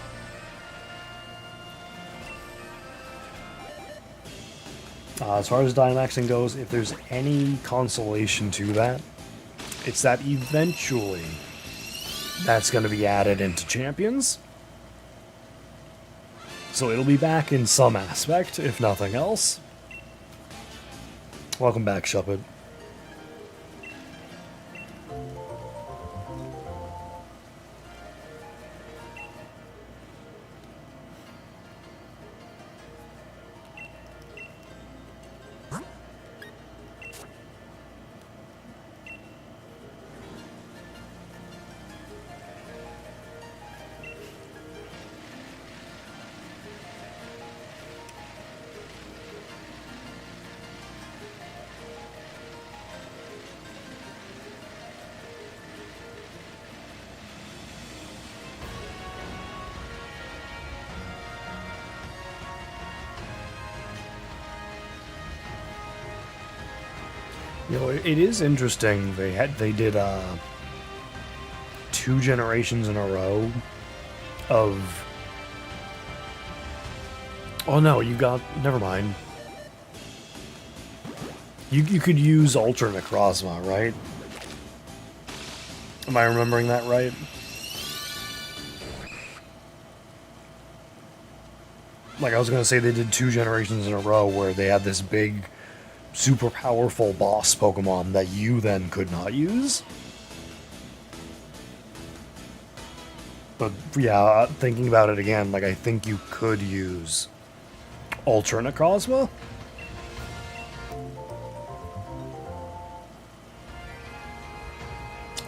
As far as Dynamaxing goes, if there's any consolation to that, it's that eventually that's going to be added into Champions. So it'll be back in some aspect, if nothing else. Welcome back, Shuppet. You know, it is interesting. They did 2 generations in a row of... Oh no, you got... Never mind. You could use Ultra Necrozma, right? Am I remembering that right? Like, I was gonna say they did 2 generations in a row where they had this big, super powerful boss Pokemon that you then could not use. But yeah, thinking about it again, like, I think you could use Ultra Necrozma.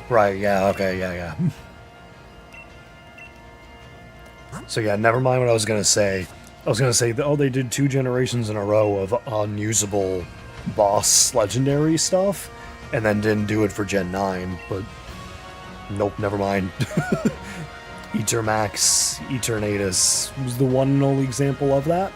Right, yeah, okay, yeah. So yeah, never mind what I was gonna say. I was gonna say, oh, they did 2 generations in a row of unusable boss legendary stuff, and then didn't do it for Gen 9, but nope, never mind. Etermax, Eternatus was the one and only example of that.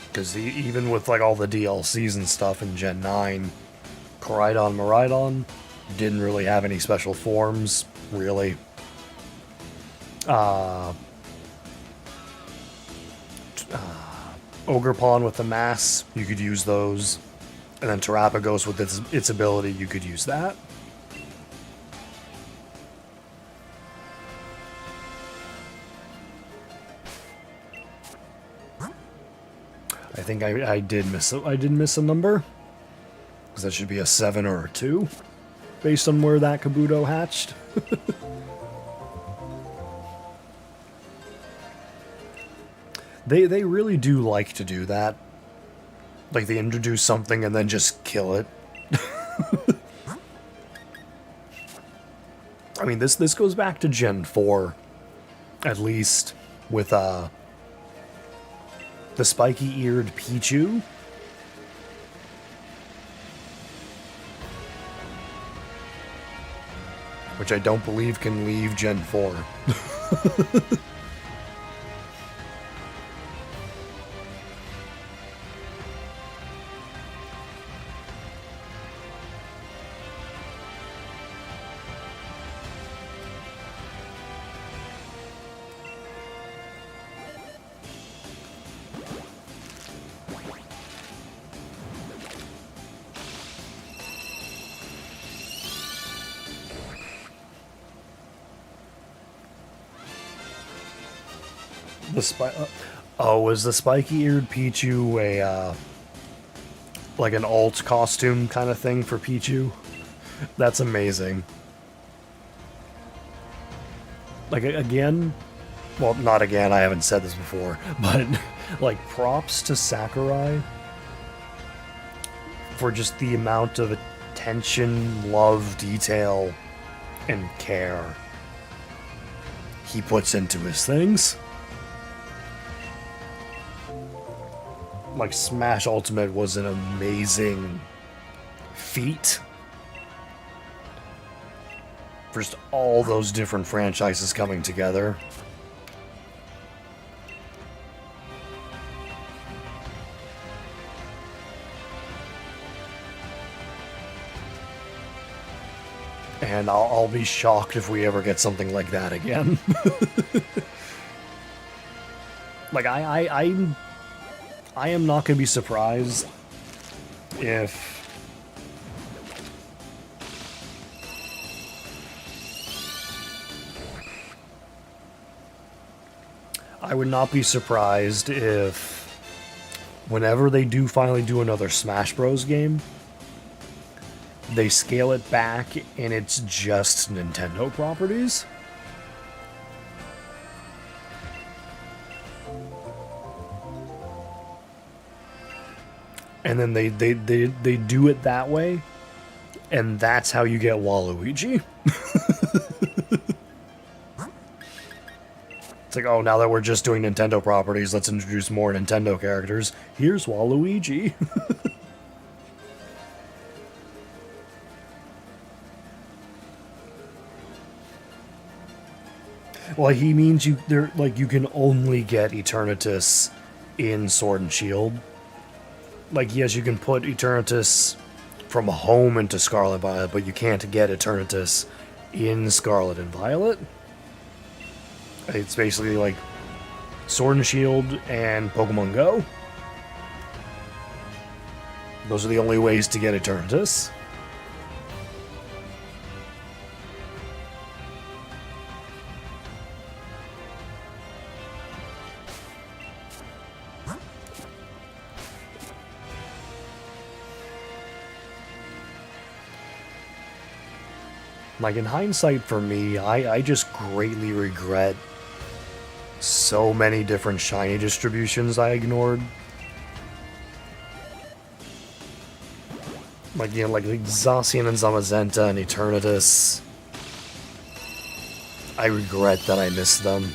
Because even with like all the DLCs and stuff in Gen 9, Koraidon, Miraidon didn't really have any special forms, really. Ogerpon with the mass, you could use those. And then Terapagos with its ability, you could use that. I think I did miss a number. Because that should be a 7 or a 2, based on where that Kabuto hatched. They really do like to do that. Like, they introduce something and then just kill it. I mean, this goes back to Gen 4, at least, with the spiky-eared Pichu. Which I don't believe can leave Gen 4. Was the spiky-eared Pichu a, like an alt costume kind of thing for Pichu? That's amazing. Like, again, well, not again, I haven't said this before, but, like, props to Sakurai for just the amount of attention, love, detail, and care he puts into his things. Like, Smash Ultimate was an amazing feat. For just all those different franchises coming together. And I'll be shocked if we ever get something like that again. Like, I am not going to be surprised if I would not be surprised if whenever they do finally do another Smash Bros. Game, they scale it back and it's just Nintendo properties. And then they do it that way, and that's how you get Waluigi. It's like, oh, now that we're just doing Nintendo properties, let's introduce more Nintendo characters. Here's Waluigi. Well, he means you can only get Eternatus in Sword and Shield. Like, yes, you can put Eternatus from home into Scarlet Violet, but you can't get Eternatus in Scarlet and Violet. It's basically like Sword and Shield and Pokemon Go. Those are the only ways to get Eternatus. Like, in hindsight, for me, I just greatly regret so many different shiny distributions I ignored. Like, you know, like Zacian and Zamazenta and Eternatus. I regret that I missed them.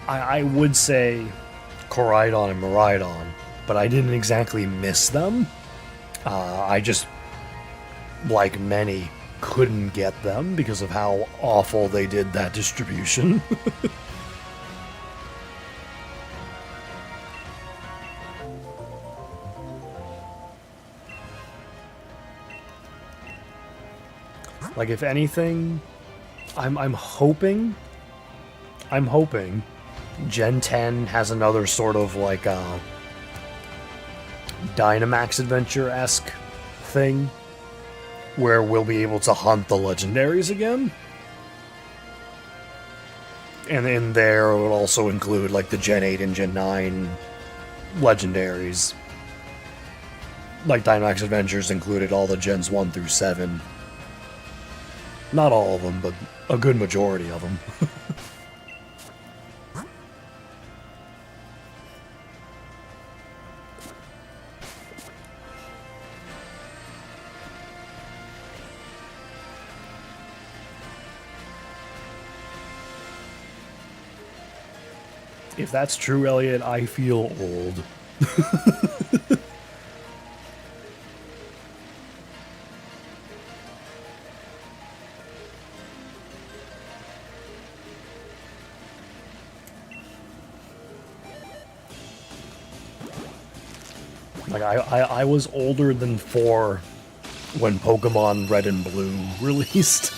I would say Koraidon and Miraidon, but I didn't exactly miss them. I just, like many, couldn't get them because of how awful they did that distribution. Like, if anything, I'm hoping Gen 10 has another sort of like Dynamax Adventure-esque thing where we'll be able to hunt the legendaries again. And in there, it would also include, like, the Gen 8 and Gen 9 legendaries. Like, Dynamax Adventures included all the Gens 1 through 7. Not all of them, but a good majority of them. If that's true, Elliot, I feel old. Like, I was older than 4 when Pokemon Red and Blue released.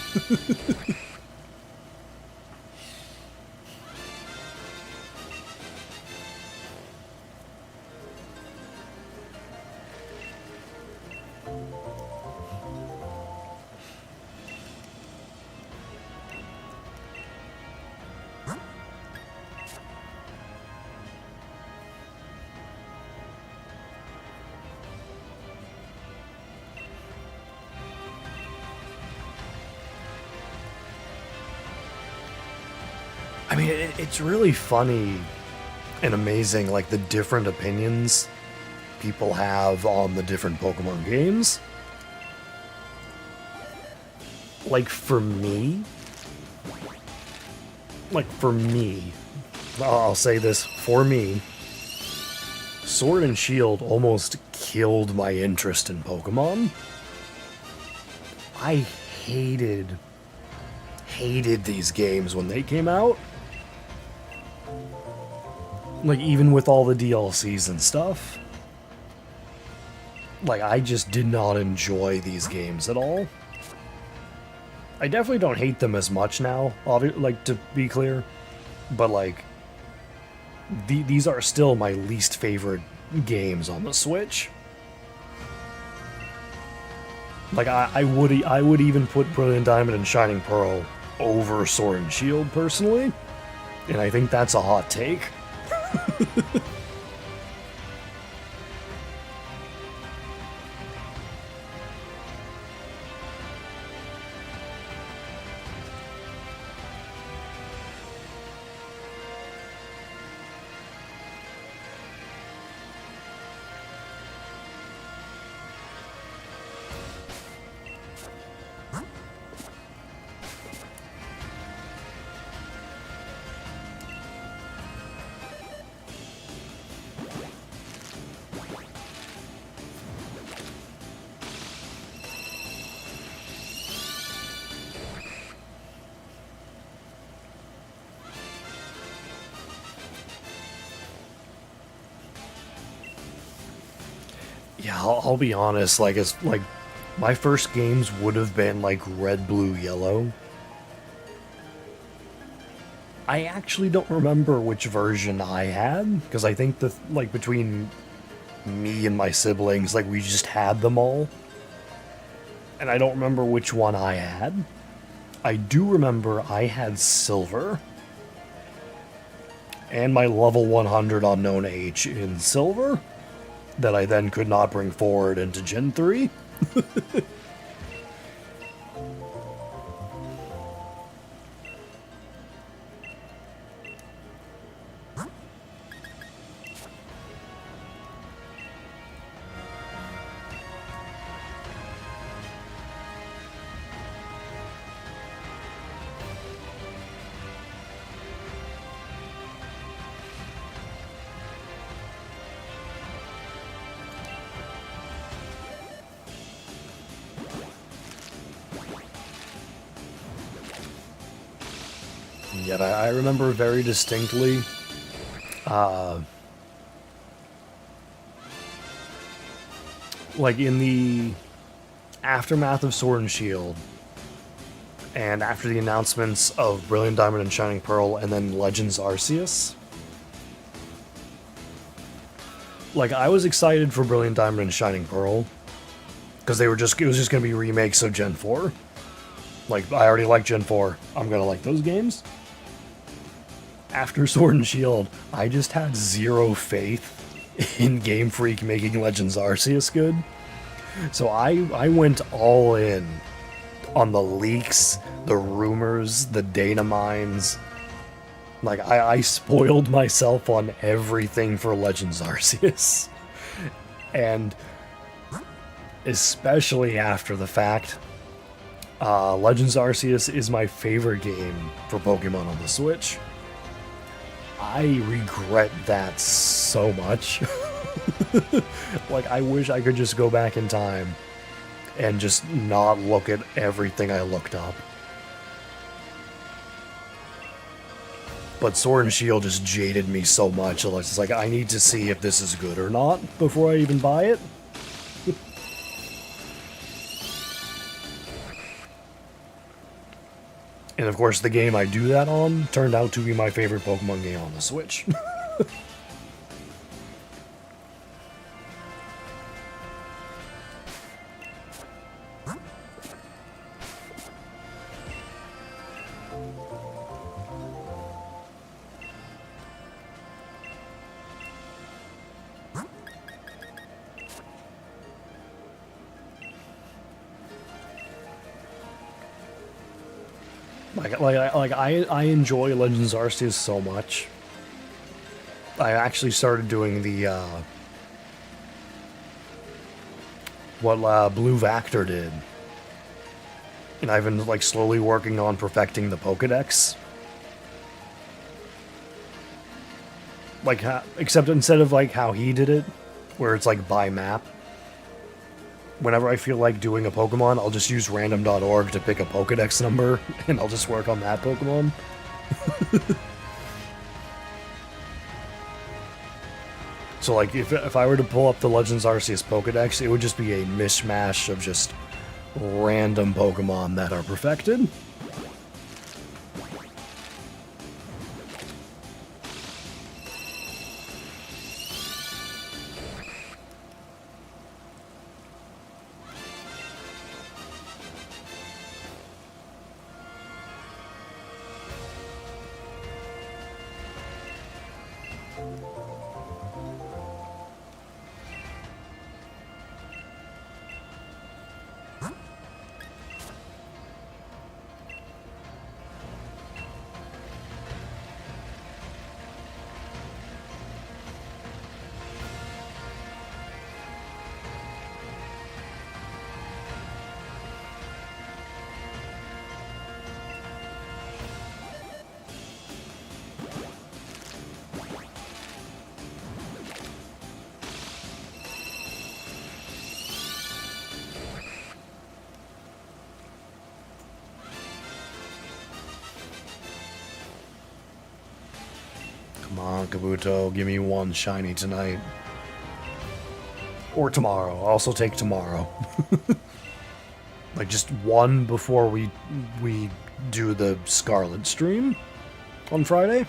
I mean, it's really funny and amazing, like, the different opinions people have on the different Pokemon games. Like, for me, I'll say this, for me, Sword and Shield almost killed my interest in Pokemon. I hated these games when they came out. Like, even with all the DLCs and stuff. Like, I just did not enjoy these games at all. I definitely don't hate them as much now, like, to be clear. But, like, these are still my least favorite games on the Switch. Like, I would even put Brilliant Diamond and Shining Pearl over Sword and Shield, personally. And I think that's a hot take. Yeah, I'll be honest, like, it's like my first games would have been like Red, Blue, Yellow. I actually don't remember which version I had, because I think like, between me and my siblings, like, we just had them all. And I don't remember which one I had. I do remember I had Silver. And my level 100 Unknown H in Silver, that I then could not bring forward into Gen 3. Yet I remember very distinctly, like, in the aftermath of Sword and Shield, and after the announcements of Brilliant Diamond and Shining Pearl, and then Legends Arceus, like, I was excited for Brilliant Diamond and Shining Pearl, because it was just going to be remakes of Gen 4. Like, I already like Gen 4. I'm going to like those games. after Sword and Shield, I just had zero faith in Game Freak making Legends Arceus good. So I went all in on the leaks, the rumors, the data mines. Like, I spoiled myself on everything for Legends Arceus. And especially after the fact, Legends Arceus is my favorite game for Pokemon on the Switch. I regret that so much. Like, I wish I could just go back in time and just not look at everything I looked up. But Sword and Shield just jaded me so much. It's like, I need to see if this is good or not before I even buy it. And of course, the game I do that on turned out to be my favorite Pokemon game on the Switch. I enjoy Legends Arceus so much. I actually started doing the what Blue Vector did, and I've been like slowly working on perfecting the Pokédex. Like, except instead of like how he did it, where it's like by map. Whenever I feel like doing a Pokemon, I'll just use random.org to pick a Pokedex number, and I'll just work on that Pokemon. So, like, if I were to pull up the Legends Arceus Pokedex, it would just be a mishmash of just random Pokemon that are perfected. Come on, Kabuto, give me one shiny tonight. Or tomorrow. I'll also take tomorrow. Like, just one before we do the Scarlet stream on Friday.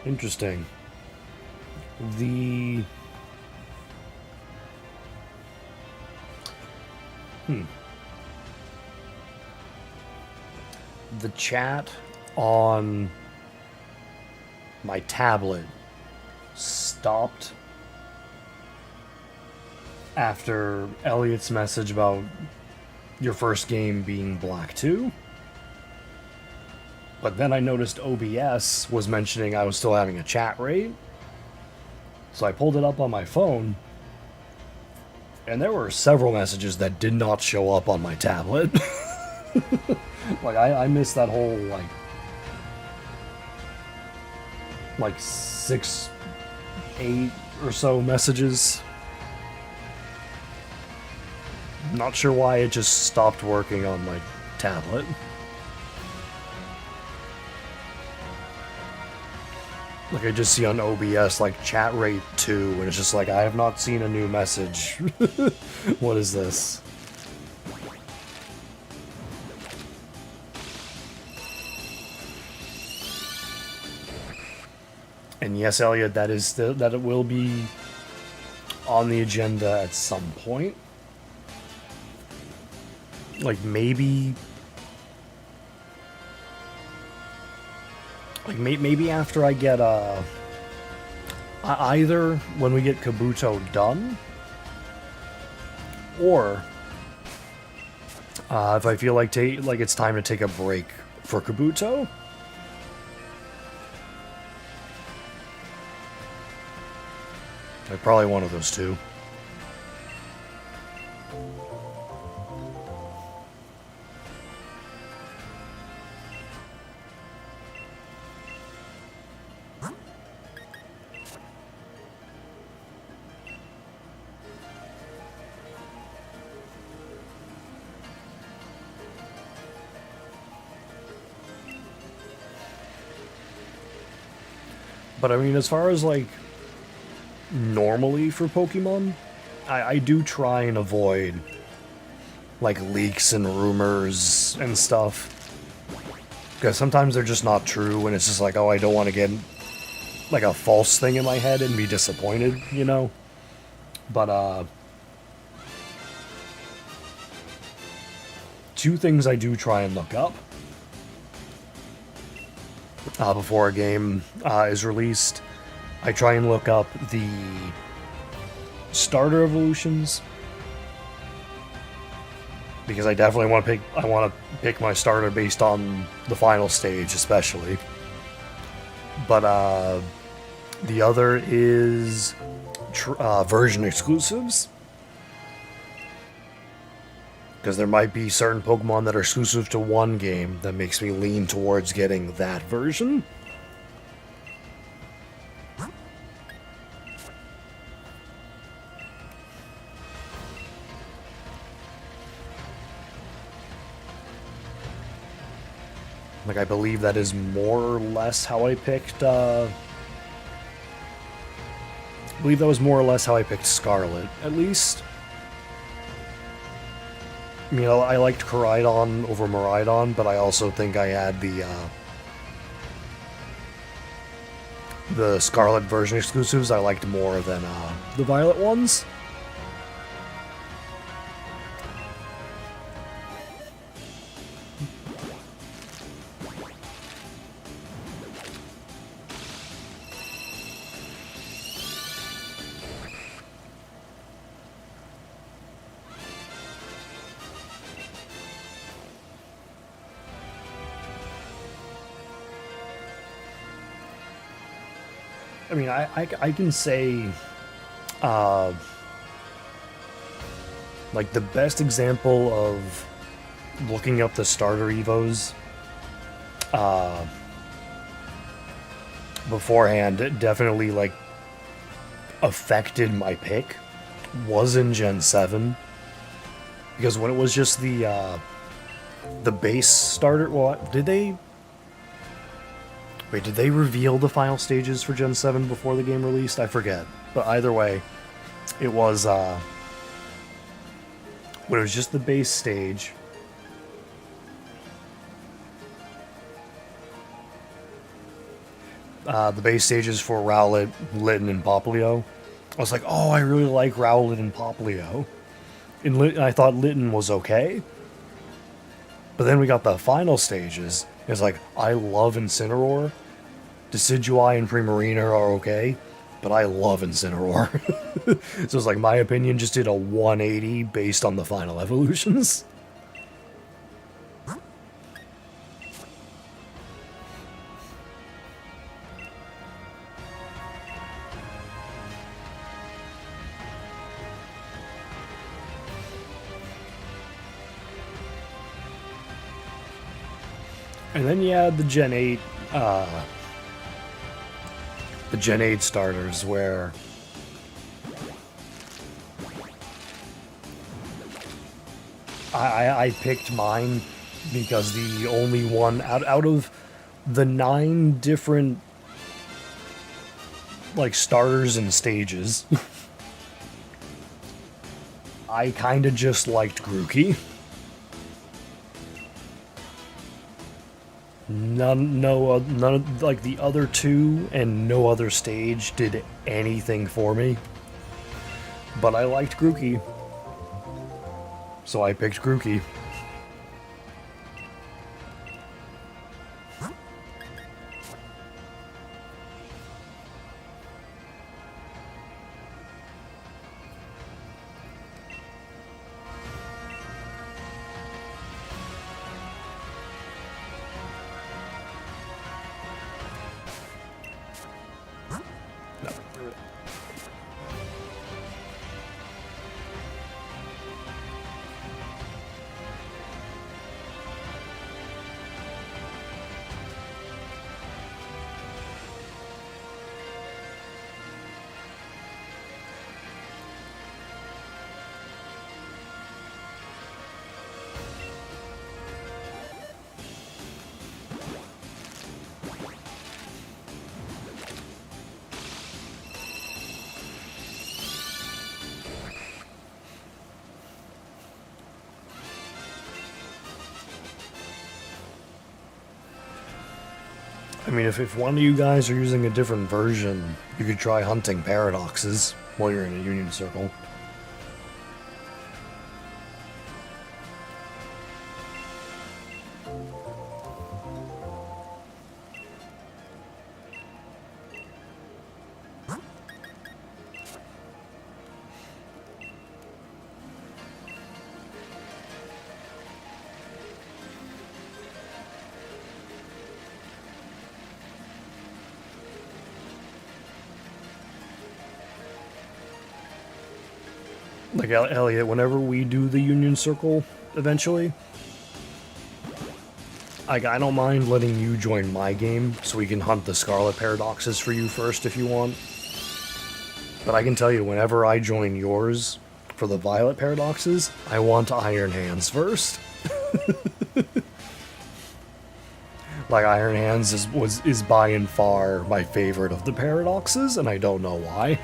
Interesting. The... The chat on my tablet stopped after Elliot's message about your first game being Black 2. But then I noticed OBS was mentioning I was still having a chat rate. So I pulled it up on my phone, and there were several messages that did not show up on my tablet. Like, I missed that whole, like 6, 8 or so messages. Not sure why it just stopped working on my tablet. Like, I just see on OBS, like, chat rate 2, and it's just like, I have not seen a new message. What is this? And yes, Elliot, that it will be on the agenda at some point. Like, maybe after I get either when we get Kabuto done, or if I feel like it's time to take a break for Kabuto. Probably one of those two. But I mean, as far as like normally for Pokemon, I do try and avoid like leaks and rumors and stuff, because sometimes they're just not true, and it's just like, oh, I don't want to get like a false thing in my head and be disappointed, you know? But two things I do try and look up before a game is released. I try and look up the starter evolutions, because I definitely want to pick my starter based on the final stage, especially. But the other is version exclusives, because there might be certain Pokemon that are exclusive to one game that makes me lean towards getting that version. Like, I believe that is more or less how I picked, I believe that was more or less how I picked Scarlet, at least. I mean, I liked Koraidon over Miraidon, but I also think I had the Scarlet version exclusives I liked more than the Violet ones. I mean, I can say, like, the best example of looking up the starter evos beforehand, it definitely, like, affected my pick was in Gen 7. Because when it was just the base starter, well, did they... Wait, did they reveal the final stages for Gen 7 before the game released? I forget. But either way, it was, when it was just the base stage, the base stages for Rowlet, Litten, and Popplio. I was like, oh, I really like Rowlet and Popplio. And I thought Litten was okay. But then we got the final stages. It's like, I love Incineroar. Decidueye and Primarina are okay, but I love Incineroar. So it's like, my opinion just did a 180 based on the final evolutions. And then you had the Gen 8, starters where I picked mine because the only one out of the 9 different like starters and stages, I kind of just liked Grookey. None of like the other 2 and no other stage did anything for me. But I liked Grookey, so I picked Grookey. I mean, if one of you guys are using a different version, you could try hunting paradoxes while you're in a Union Circle. Like, Elliot, whenever we do the Union Circle, eventually, I don't mind letting you join my game, so we can hunt the Scarlet Paradoxes for you first if you want. But I can tell you, whenever I join yours for the Violet Paradoxes, I want Iron Hands first. Like, Iron Hands is by and far my favorite of the Paradoxes, and I don't know why.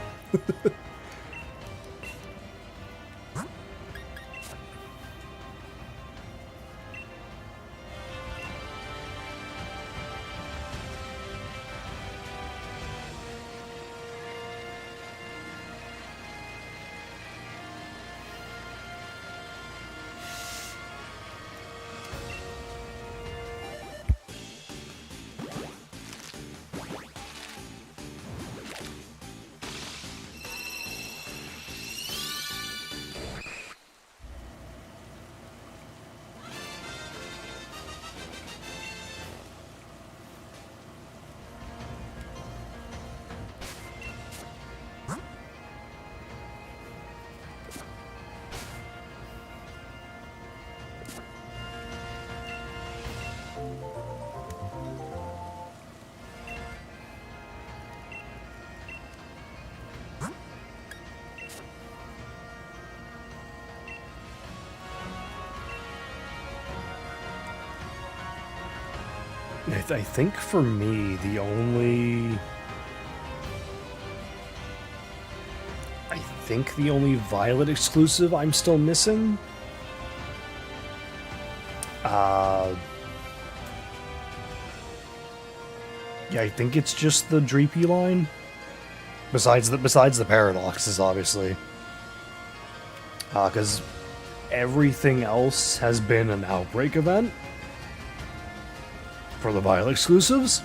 I think for me, the only Violet exclusive I'm still missing, Yeah, I think it's just the Dreepy line. Besides the paradoxes, obviously. Because everything else has been an Outbreak event for the Violet exclusives.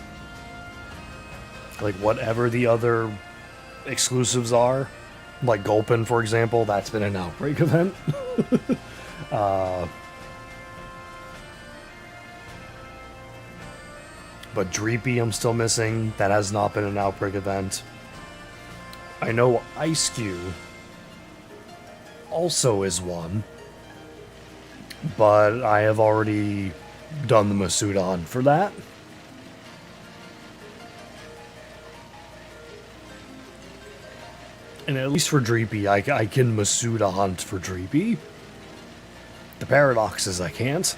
Like, whatever the other exclusives are, like Gulpin, for example, that's been an Outbreak event. But Dreepy I'm still missing. That has not been an Outbreak event. I know Ice Cube also is one, but I have already done the Masuda hunt for that. And at least for Dreepy, I can Masuda hunt for Dreepy. The paradoxes I can't.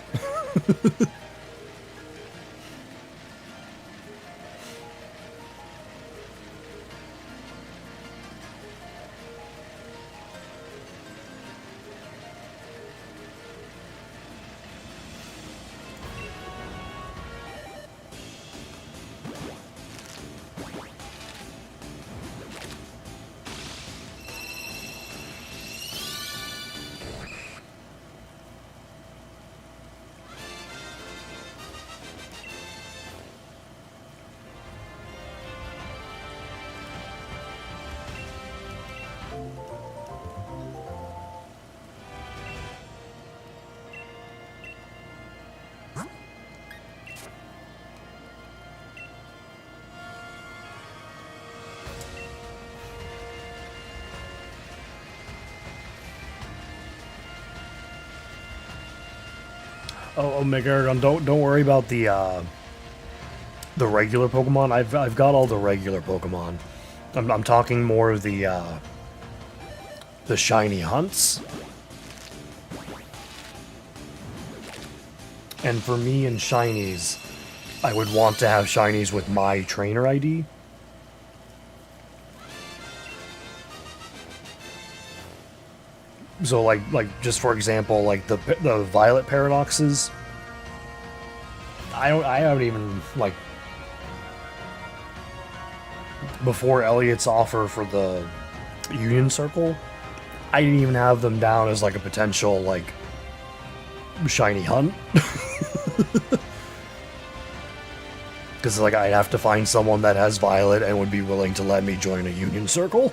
Oh, Megaron, don't worry about the regular Pokemon. I've got all the regular Pokemon. I'm talking more of the shiny hunts. And for me and shinies, I would want to have shinies with my trainer ID. So like just for example, like the Violet paradoxes, I haven't even, like, before Elliot's offer for the Union Circle, I didn't even have them down as like a potential like shiny hunt. Because like I'd have to find someone that has Violet and would be willing to let me join a Union Circle.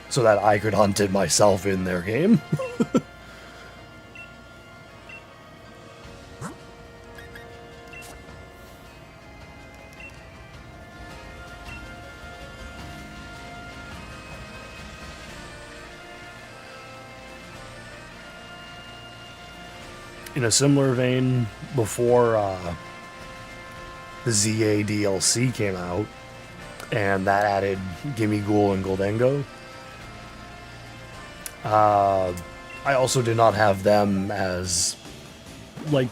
So that I could hunt it myself in their game. In a similar vein, before the ZA DLC came out, and that added Gimme Ghoul and Goldengo, I also did not have them as, like,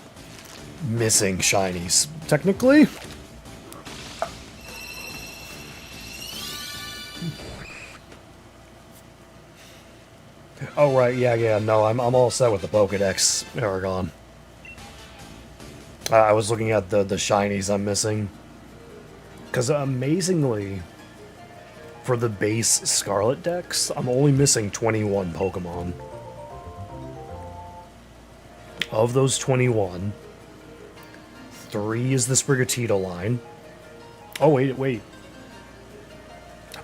missing shinies, technically. Oh, right, yeah, no, I'm all set with the Pokedex, Aragon. I was looking at the shinies I'm missing. Because amazingly, for the base Scarlet Dex, I'm only missing 21 Pokemon. Of those 21, 3 is the Sprigatito line. Oh, wait.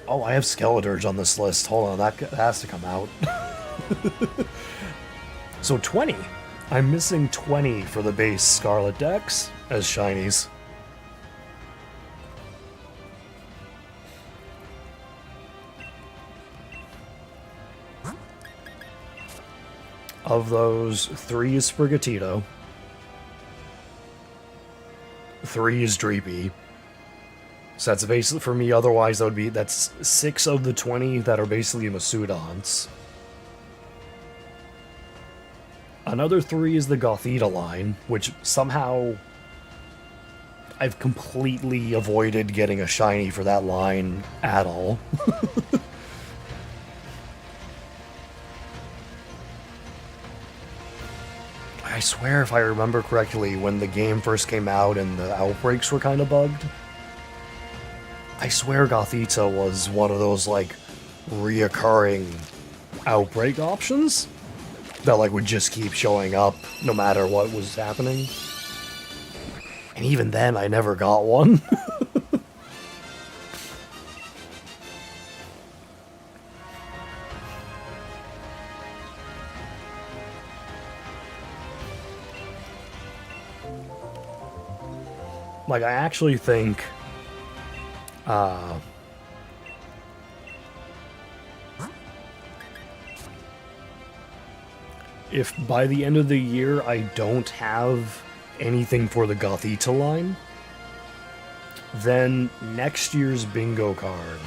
Oh, I have Skeledirge on this list. Hold on, that has to come out. So 20. I'm missing 20 for the base Scarlet Dex as shinies. Of those, 3 is Sprigatito, 3 is Dreepy. So that's basically, for me, otherwise that's 6 of the 20 that are basically Masuda hunts. Another 3 is the Gothita line, which somehow I've completely avoided getting a shiny for that line at all. I swear if I remember correctly, when the game first came out and the outbreaks were kind of bugged, I swear Gothita was one of those, like, reoccurring outbreak options that, like, would just keep showing up no matter what was happening. And even then, I never got one. Like, I actually think, if by the end of the year I don't have anything for the Gothita line, then next year's bingo card,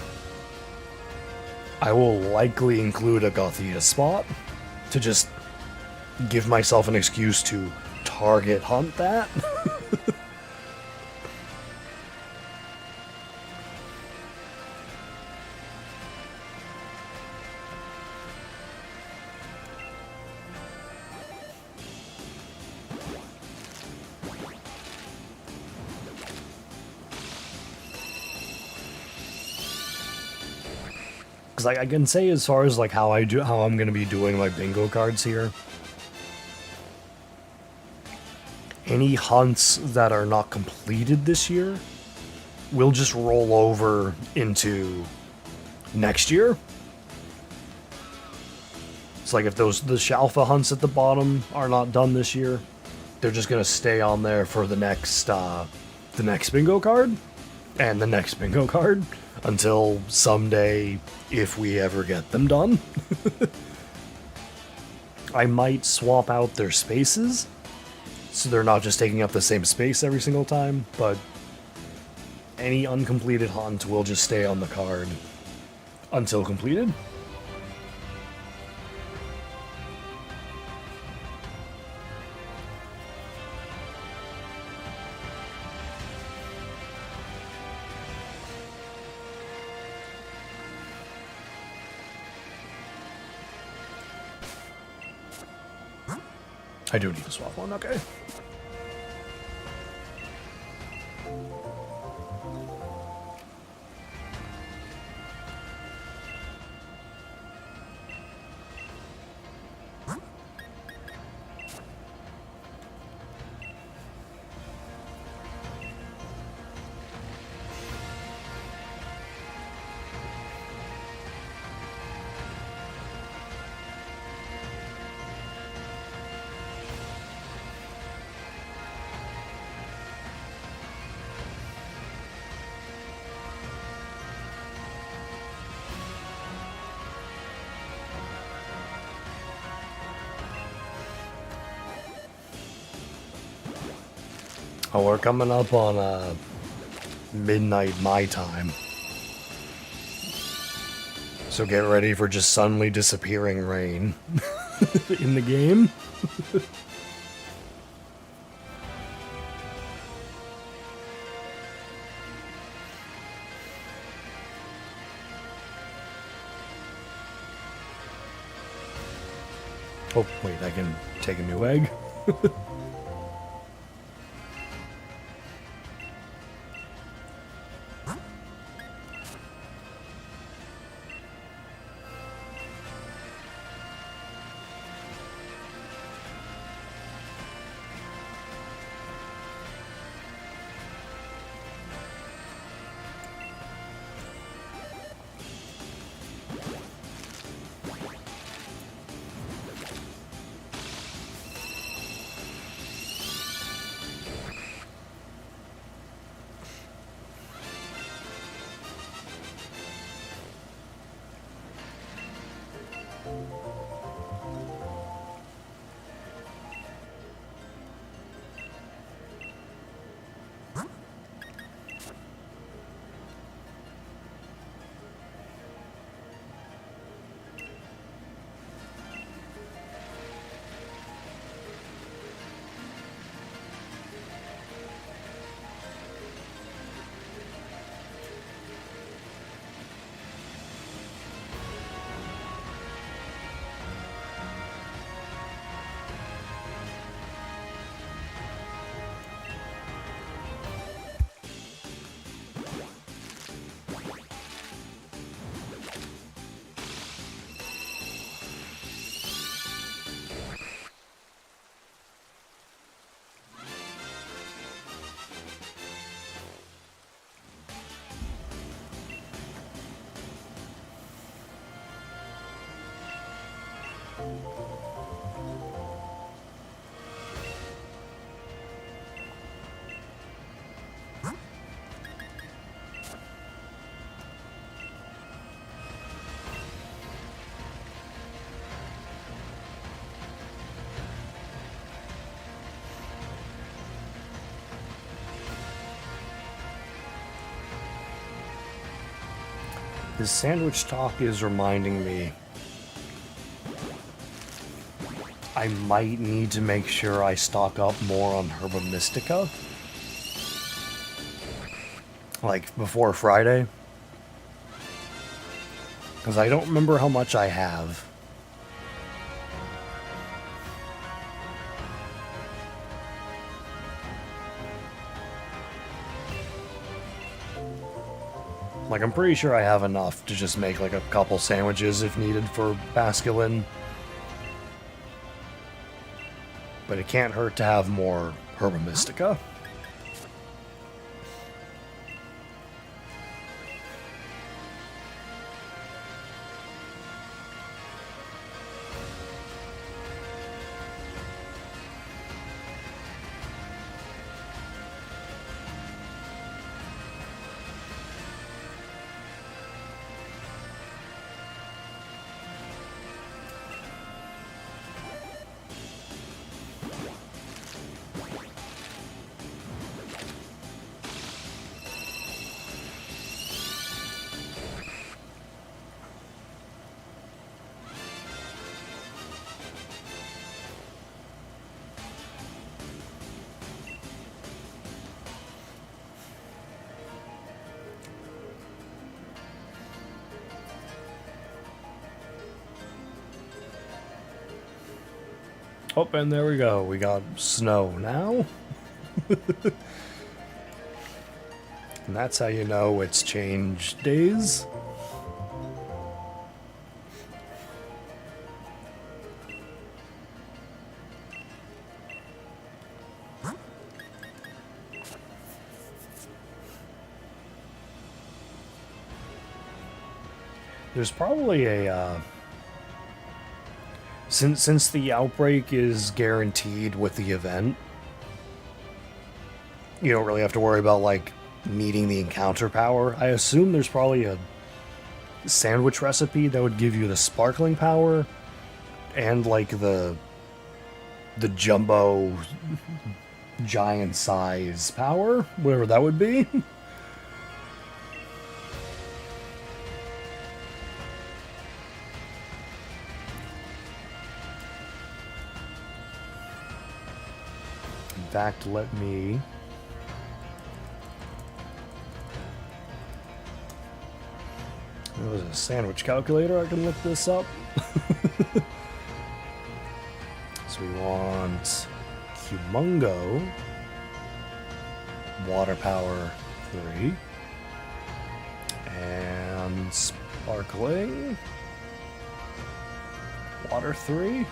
I will likely include a Gothita spot to just give myself an excuse to target hunt that. Because like, I can say as far as like how I'm gonna be doing my bingo cards here. Any hunts that are not completed this year will just roll over into next year. It's like if the Shalfa hunts at the bottom are not done this year, they're just gonna stay on there for the next bingo card and the next bingo card until someday, if we ever get them done. I might swap out their spaces so they're not just taking up the same space every single time, but any uncompleted hunt will just stay on the card until completed. I do need to swap one, okay. Oh, we're coming up on midnight my time. So get ready for just suddenly disappearing rain in the game. Oh, wait, I can take a new egg. This sandwich talk is reminding me I might need to make sure I stock up more on Herba Mystica. Like, before Friday. Because I don't remember how much I have. Like, I'm pretty sure I have enough to just make, like, a couple sandwiches if needed for Basculin. But it can't hurt to have more Herba Mystica. Oh, and there we go. We got snow now. And that's how you know it's changed days. There's probably a since the outbreak is guaranteed with the event, you don't really have to worry about, like, needing the encounter power. I assume there's probably a sandwich recipe that would give you the sparkling power and, like, the jumbo giant size power, whatever that would be. In fact, let me... There's a sandwich calculator. I can look this up. So we want Humongo, Water Power 3, and Sparkling, Water 3.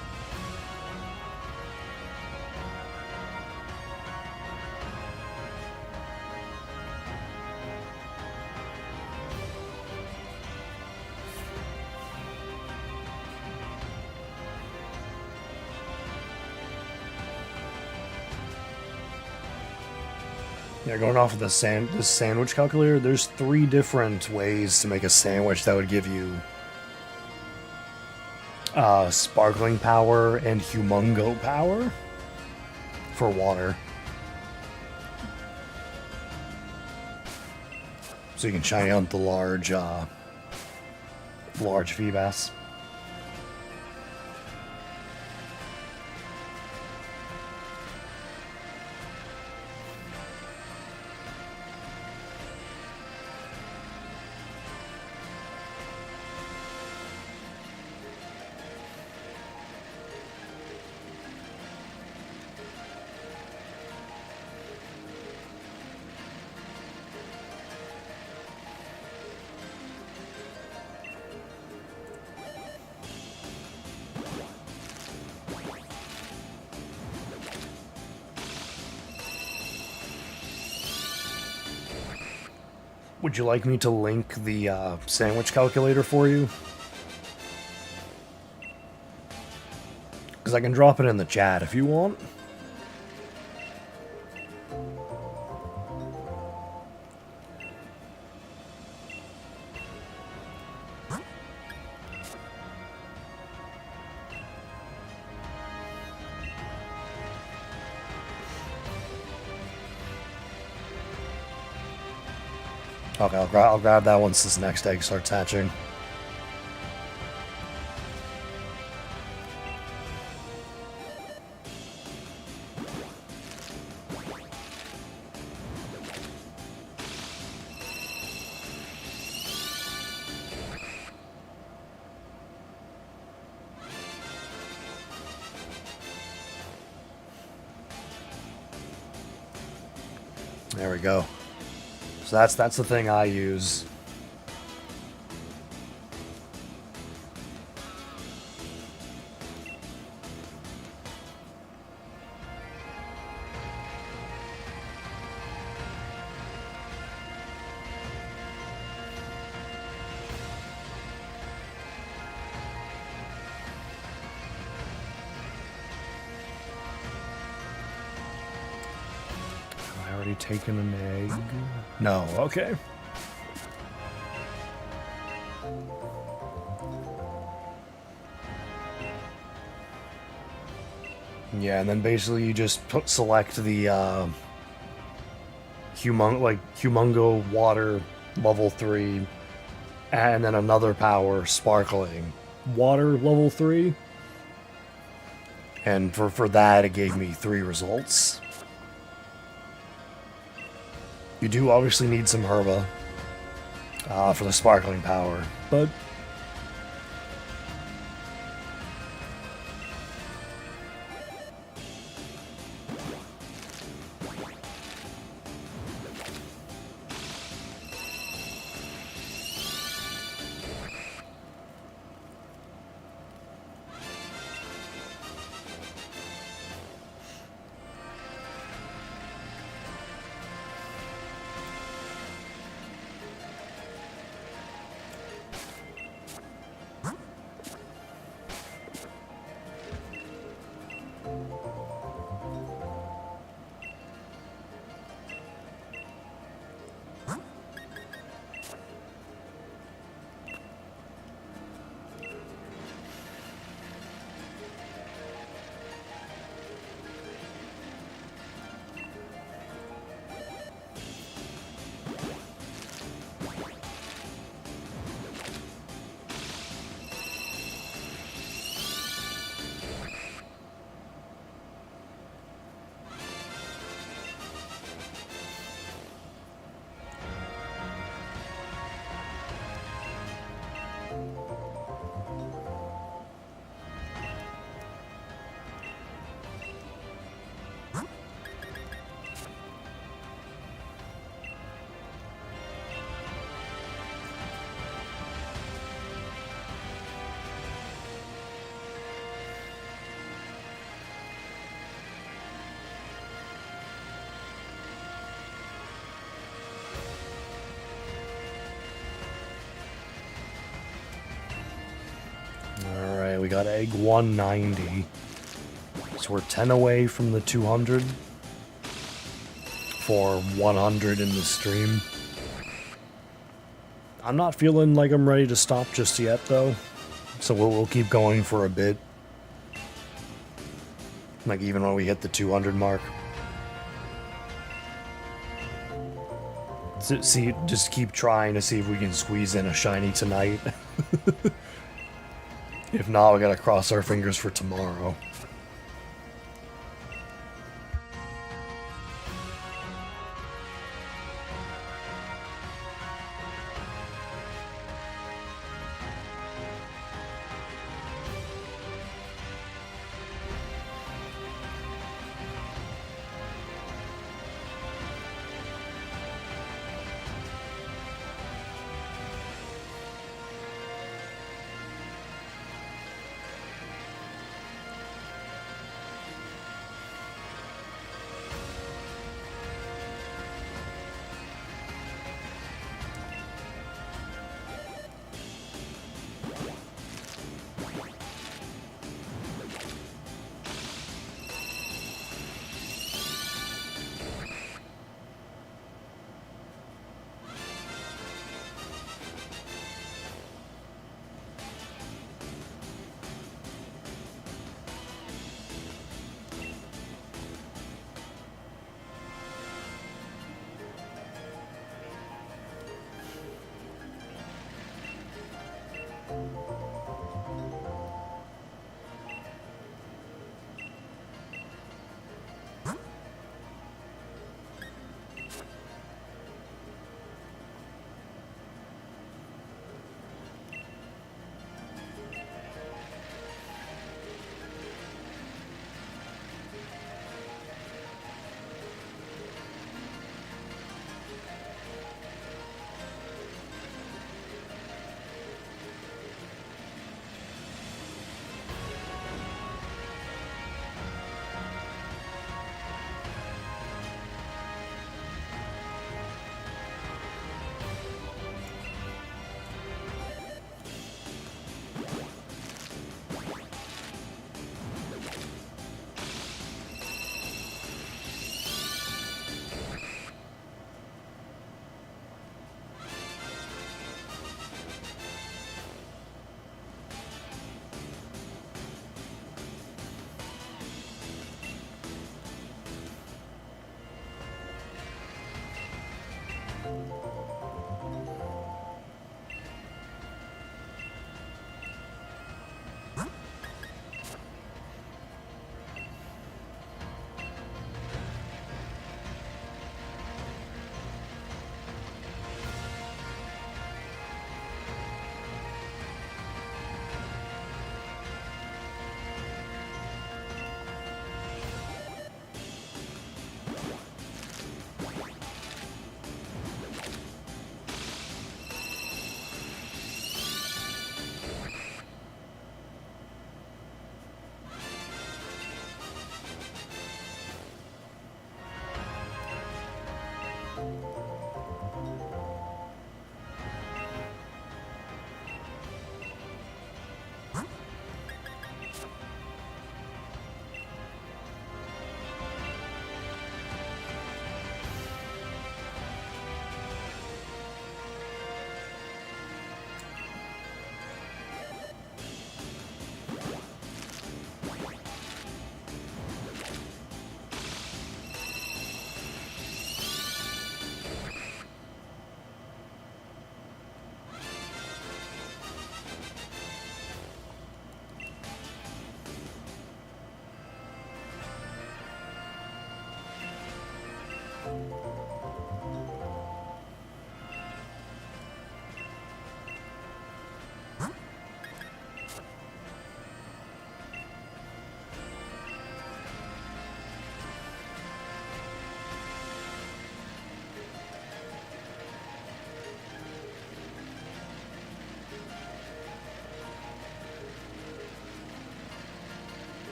Yeah, going off of the sandwich calculator, there's 3 different ways to make a sandwich that would give you sparkling power and humongo power for water. So you can shine out the large Feebas. Would you like me to link the sandwich calculator for you? Because I can drop it in the chat if you want. Okay, I'll grab that once this next egg starts hatching. There we go. So that's the thing I use. Have I already taken an egg? No, okay. Yeah, and then basically you just select the Humongo Water level 3, and then another power, Sparkling Water level 3. And for that, it gave me 3 results. You do obviously need some Herba for the Sparkling power, but alright, we got egg 190. So we're 10 away from the 200 for 100 in the stream. I'm not feeling like I'm ready to stop just yet, though. So we'll keep going for a bit. Like, even when we hit the 200 mark. See, just keep trying to see if we can squeeze in a shiny tonight. If not, we gotta cross our fingers for tomorrow.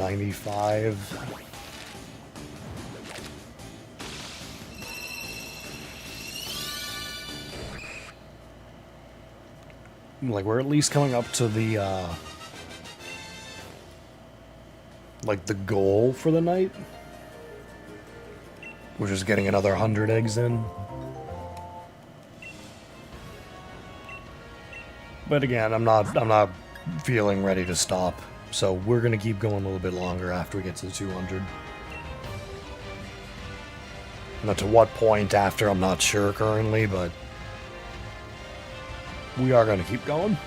95. Like, we're at least coming up to the, like, the goal for the night. Which is getting another 100 eggs in. But again, I'm not feeling ready to stop. So we're gonna keep going a little bit longer after we get to the 200. Now, to what point after, I'm not sure currently, but we are gonna keep going.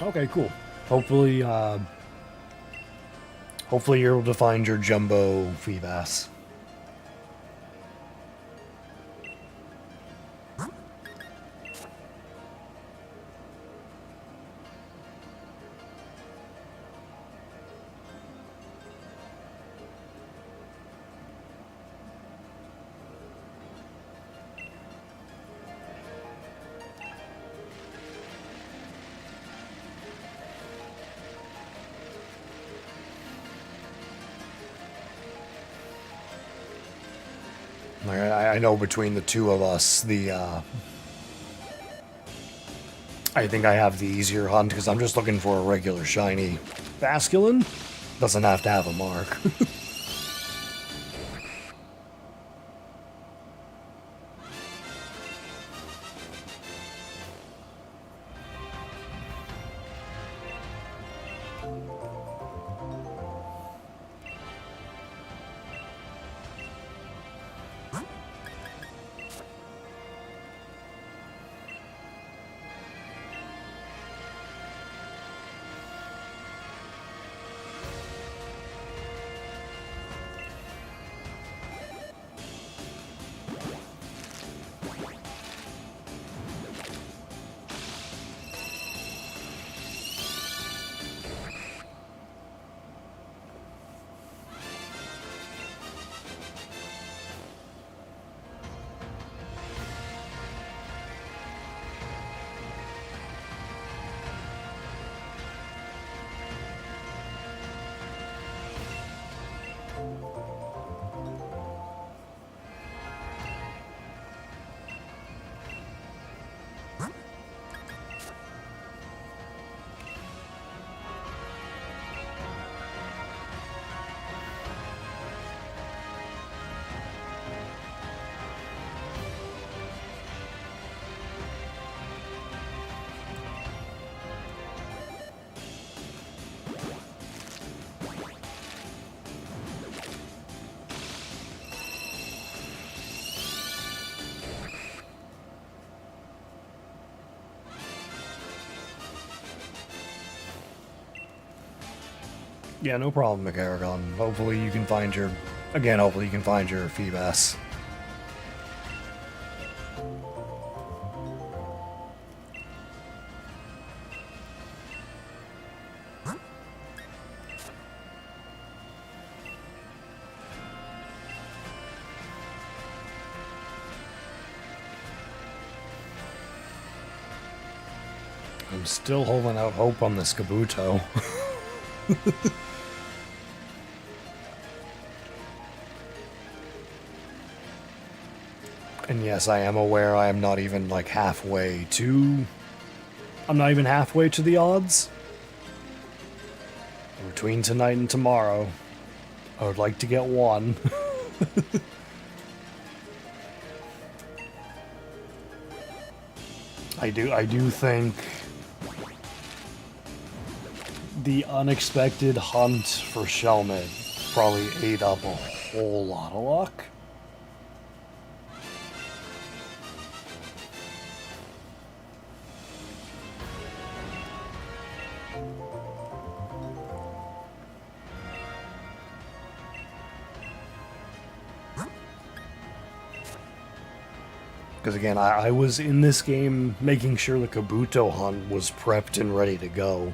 Okay, cool. Hopefully, hopefully you're able to find your jumbo Feebas. I know between the two of us, I think I have the easier hunt, because I'm just looking for a regular shiny. Basculin doesn't have to have a mark. Yeah, no problem, McAragon. Hopefully you can find your... Again, hopefully you can find your Feebas. I'm still holding out hope on this Kabuto. And yes, I am aware I am not even like halfway to... I'm not even halfway to the odds. Between tonight and tomorrow, I would like to get one. I do think the unexpected hunt for Shelmet probably ate up a whole lot of luck. Because again, I was in this game making sure the Kabuto hunt was prepped and ready to go.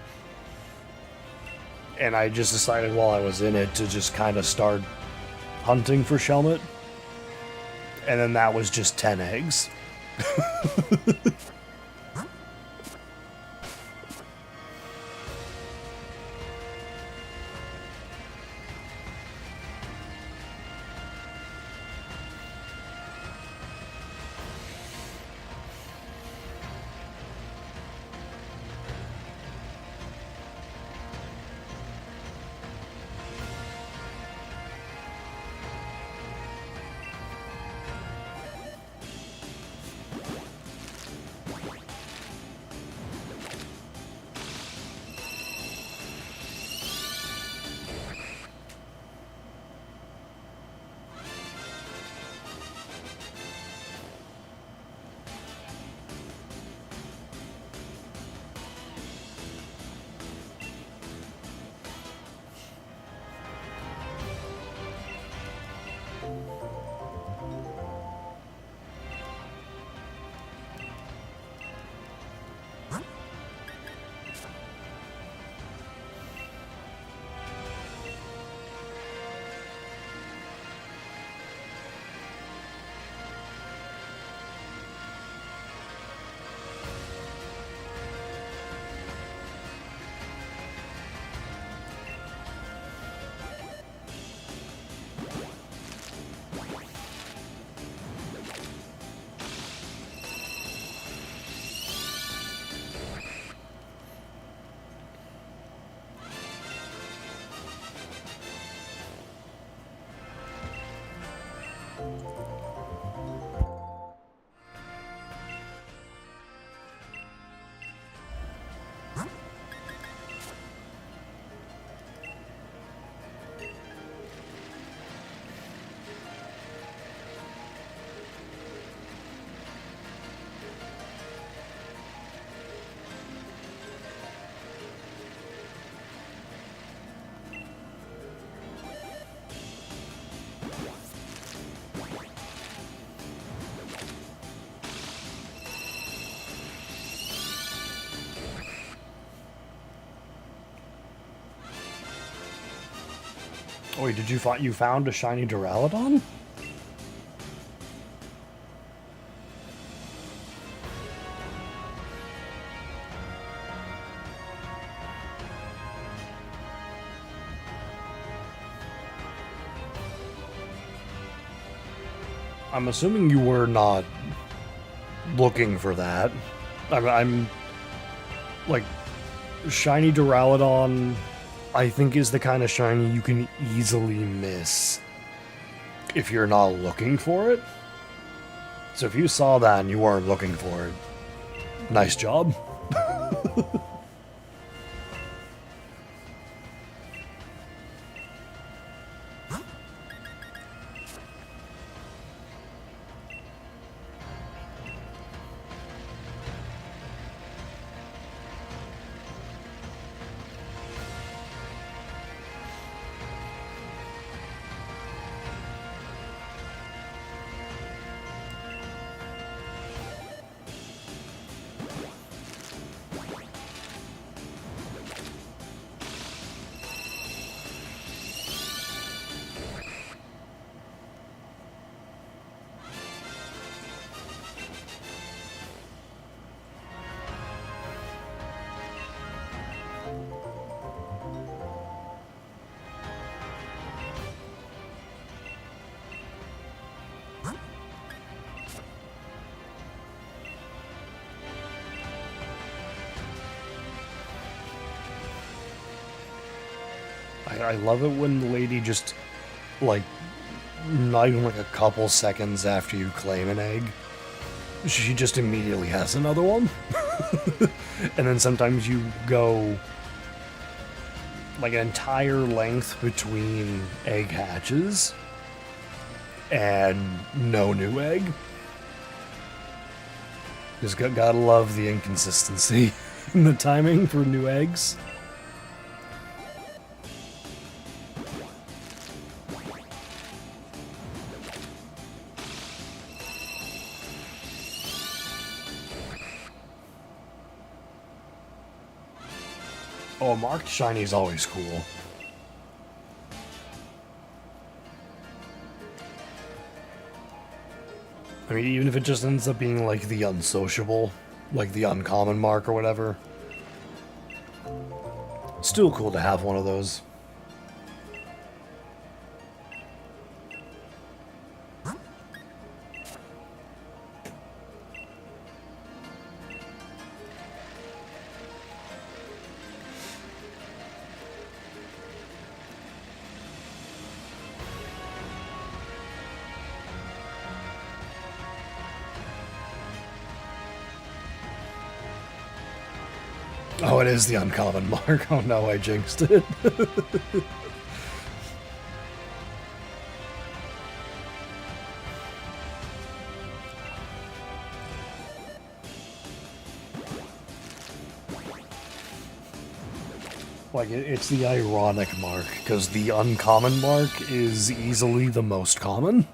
And I just decided while I was in it to just kind of start hunting for Shelmet. And then that was just 10 eggs. Oh, wait, did you found a shiny Duraludon? I'm assuming you were not looking for that. I'm like, shiny Duraludon, I think, is the kind of shiny you can easily miss if you're not looking for it. So if you saw that and you weren't looking for it, nice job. I love it when the lady just, like, not even like a couple seconds after you claim an egg, she just immediately has another one. And then sometimes you go like an entire length between egg hatches and no new egg. Just gotta love the inconsistency in the timing for new eggs. Oh, a marked shiny is always cool. I mean, even if it just ends up being like the unsociable, like the uncommon mark or whatever. Still cool to have one of those. Oh, it is the uncommon mark. Oh no, I jinxed it. Like, it's the ironic mark, because the uncommon mark is easily the most common.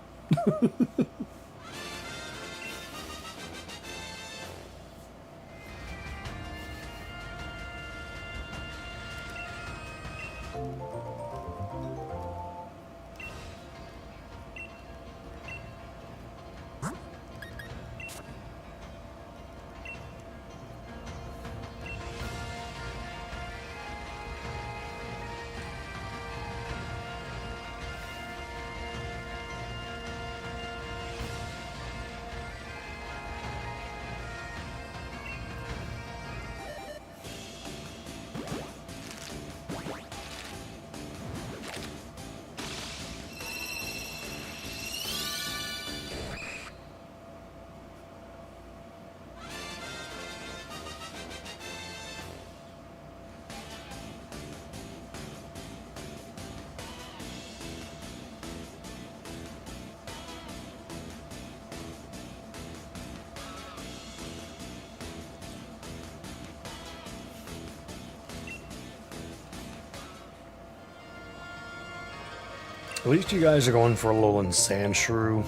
At least you guys are going for Alolan Sandshrew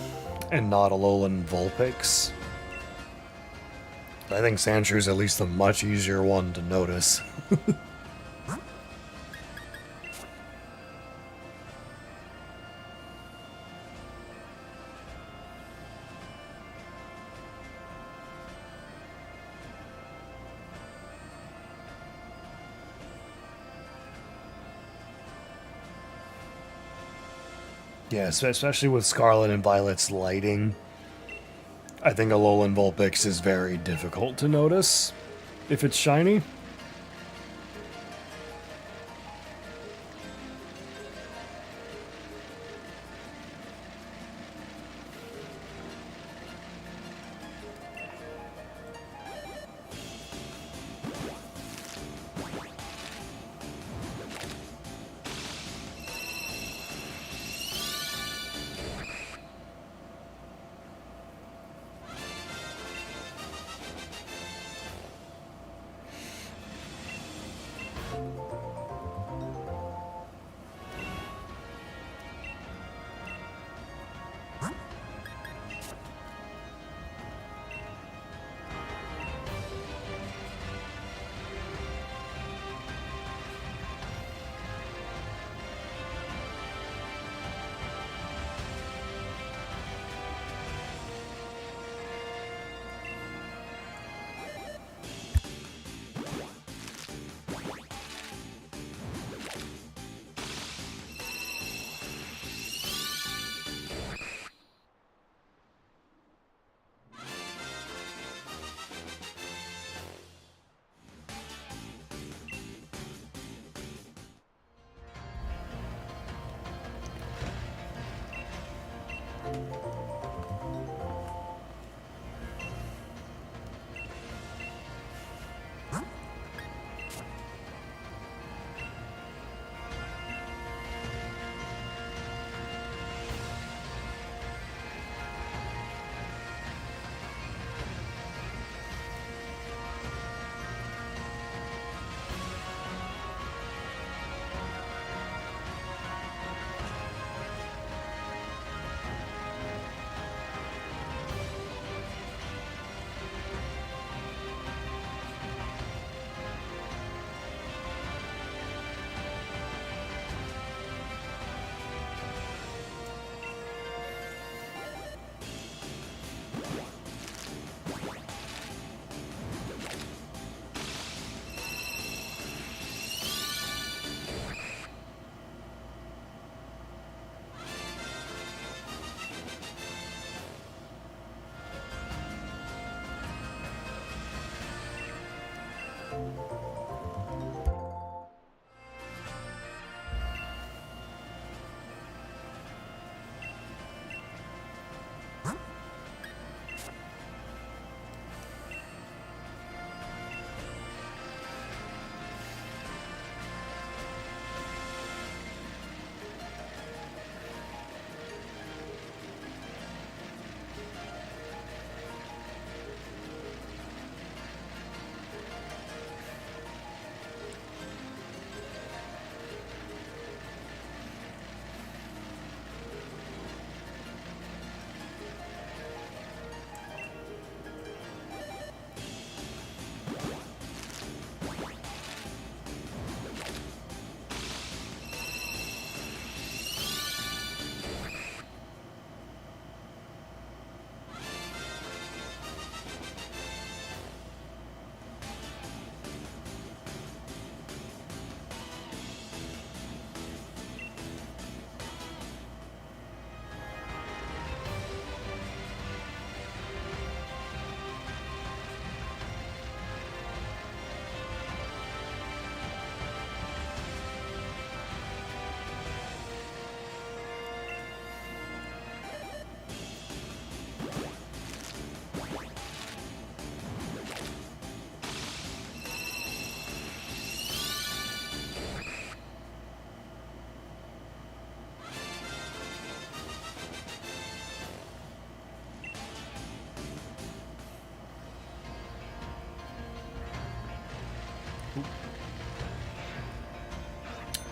and not Alolan Vulpix. I think Sandshrew's at least a much easier one to notice. Yeah, especially with Scarlet and Violet's lighting, I think Alolan Vulpix is very difficult to notice if it's shiny.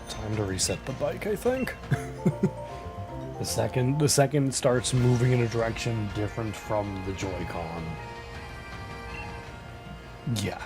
Time to reset the bike, I think. The second it starts moving in a direction different from the Joy-Con. Yeah.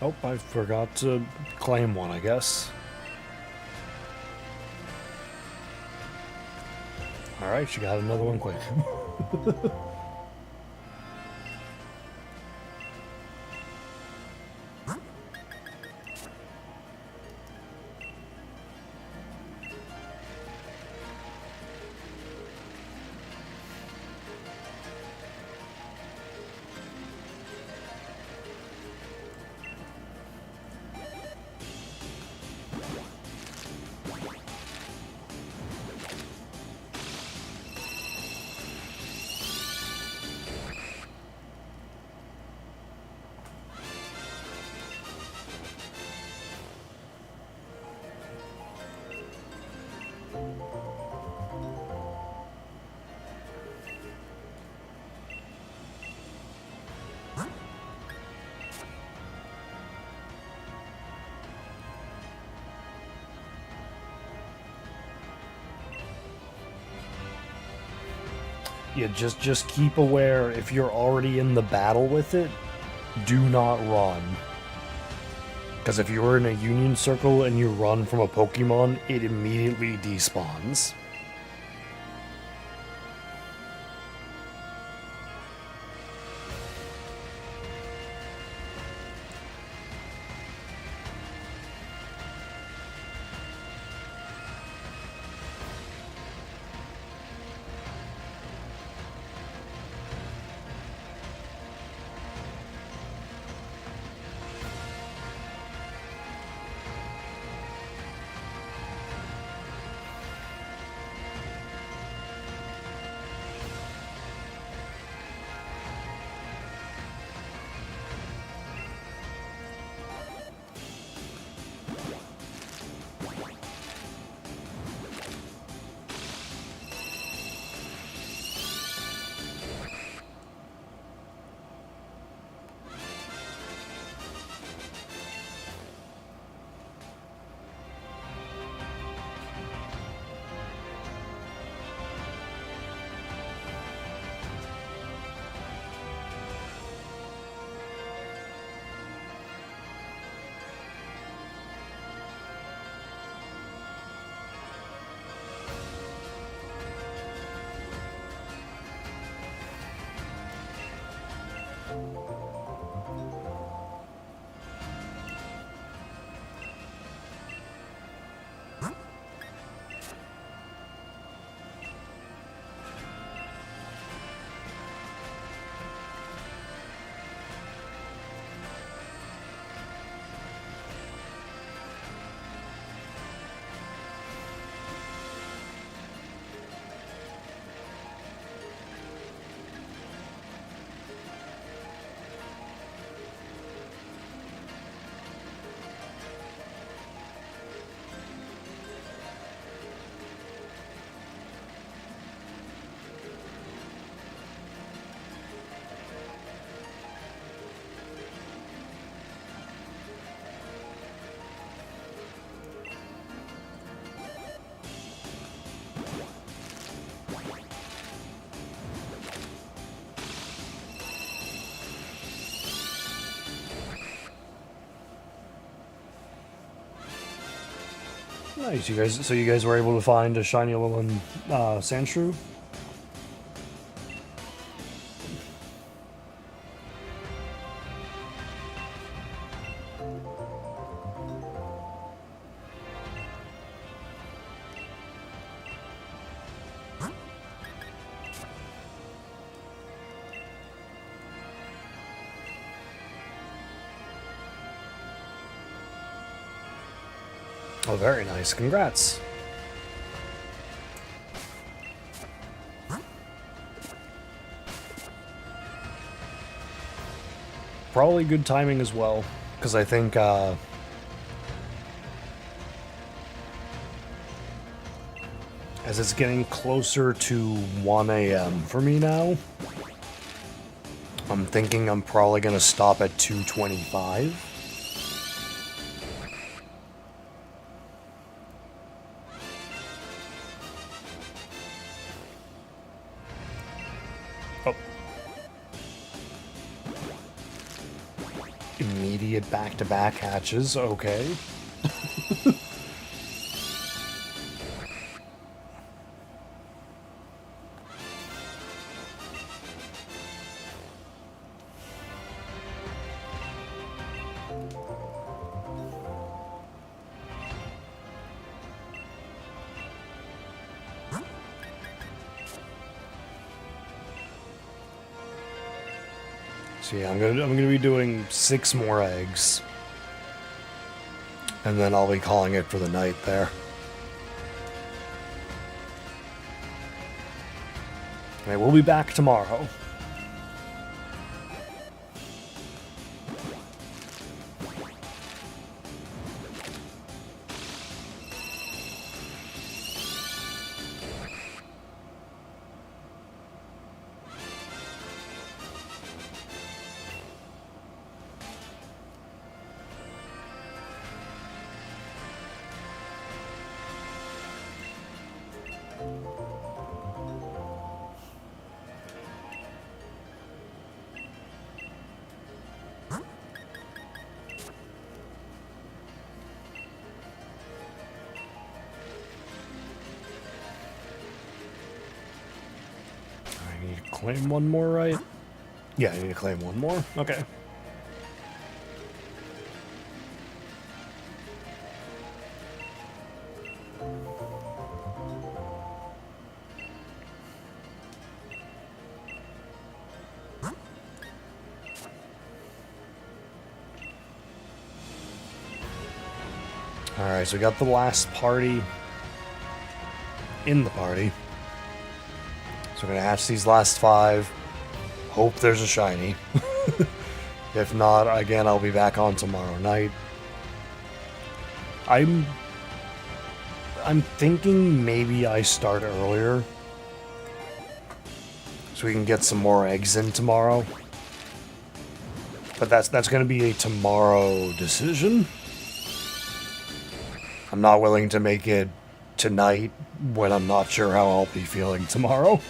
Oh, I forgot to claim one, I guess. Alright, you got another one quick. You just keep aware if you're already in the battle with it, do not run. Because if you're in a Union Circle and you run from a Pokemon, it immediately despawns. Nice, you guys. So you guys were able to find a shiny Alolan Sandshrew? Oh, very nice. Congrats. Probably good timing as well, because I think as it's getting closer to 1 a.m. for me now, I'm thinking I'm probably going to stop at 2:25. Immediate back-to-back hatches, okay. So yeah, I'm gonna be doing 6 more eggs, and then I'll be calling it for the night there. Okay, we'll be back tomorrow. claim one more, right? Yeah, I need to claim one more. Okay. Alright, so we got the last party in the party. So we're going to hatch these last 5. Hope there's a shiny. If not, again, I'll be back on tomorrow night. I'm thinking maybe I start earlier, so we can get some more eggs in tomorrow. But that's going to be a tomorrow decision. I'm not willing to make it tonight when I'm not sure how I'll be feeling tomorrow.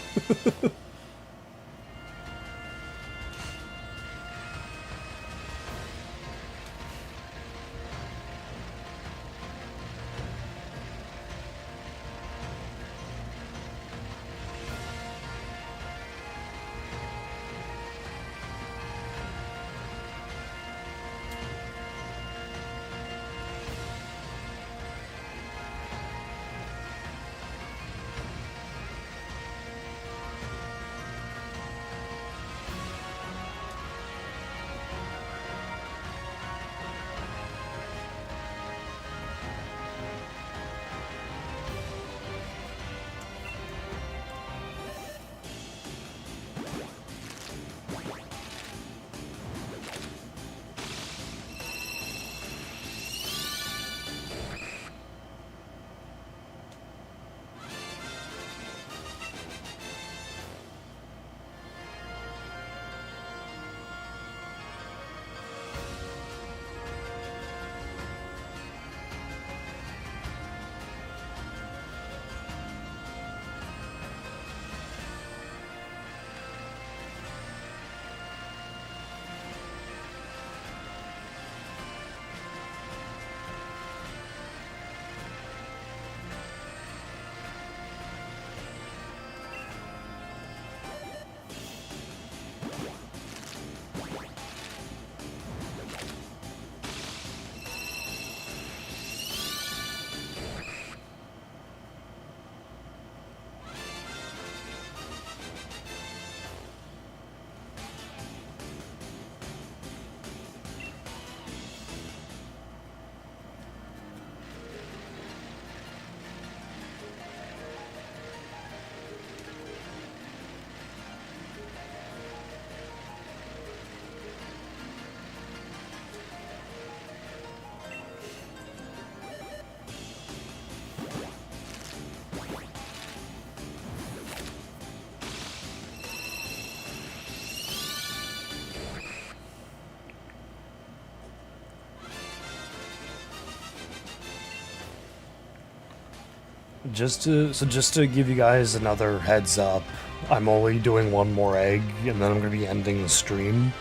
Just to give you guys another heads up, I'm only doing one more egg, and then I'm going to be ending the stream.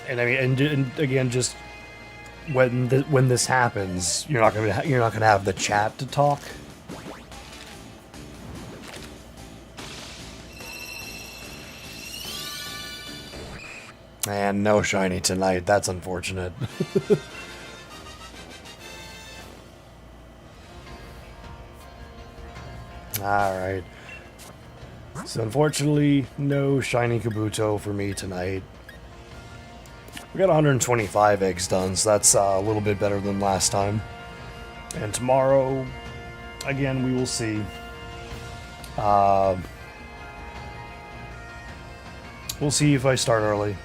And I mean, and again, just when this happens, you're not gonna have the chat to talk. And no shiny tonight. That's unfortunate. Alright. So unfortunately, no Shiny Kabuto for me tonight. We got 125 eggs done, so that's a little bit better than last time. And tomorrow, again, we will see. We'll see if I start early.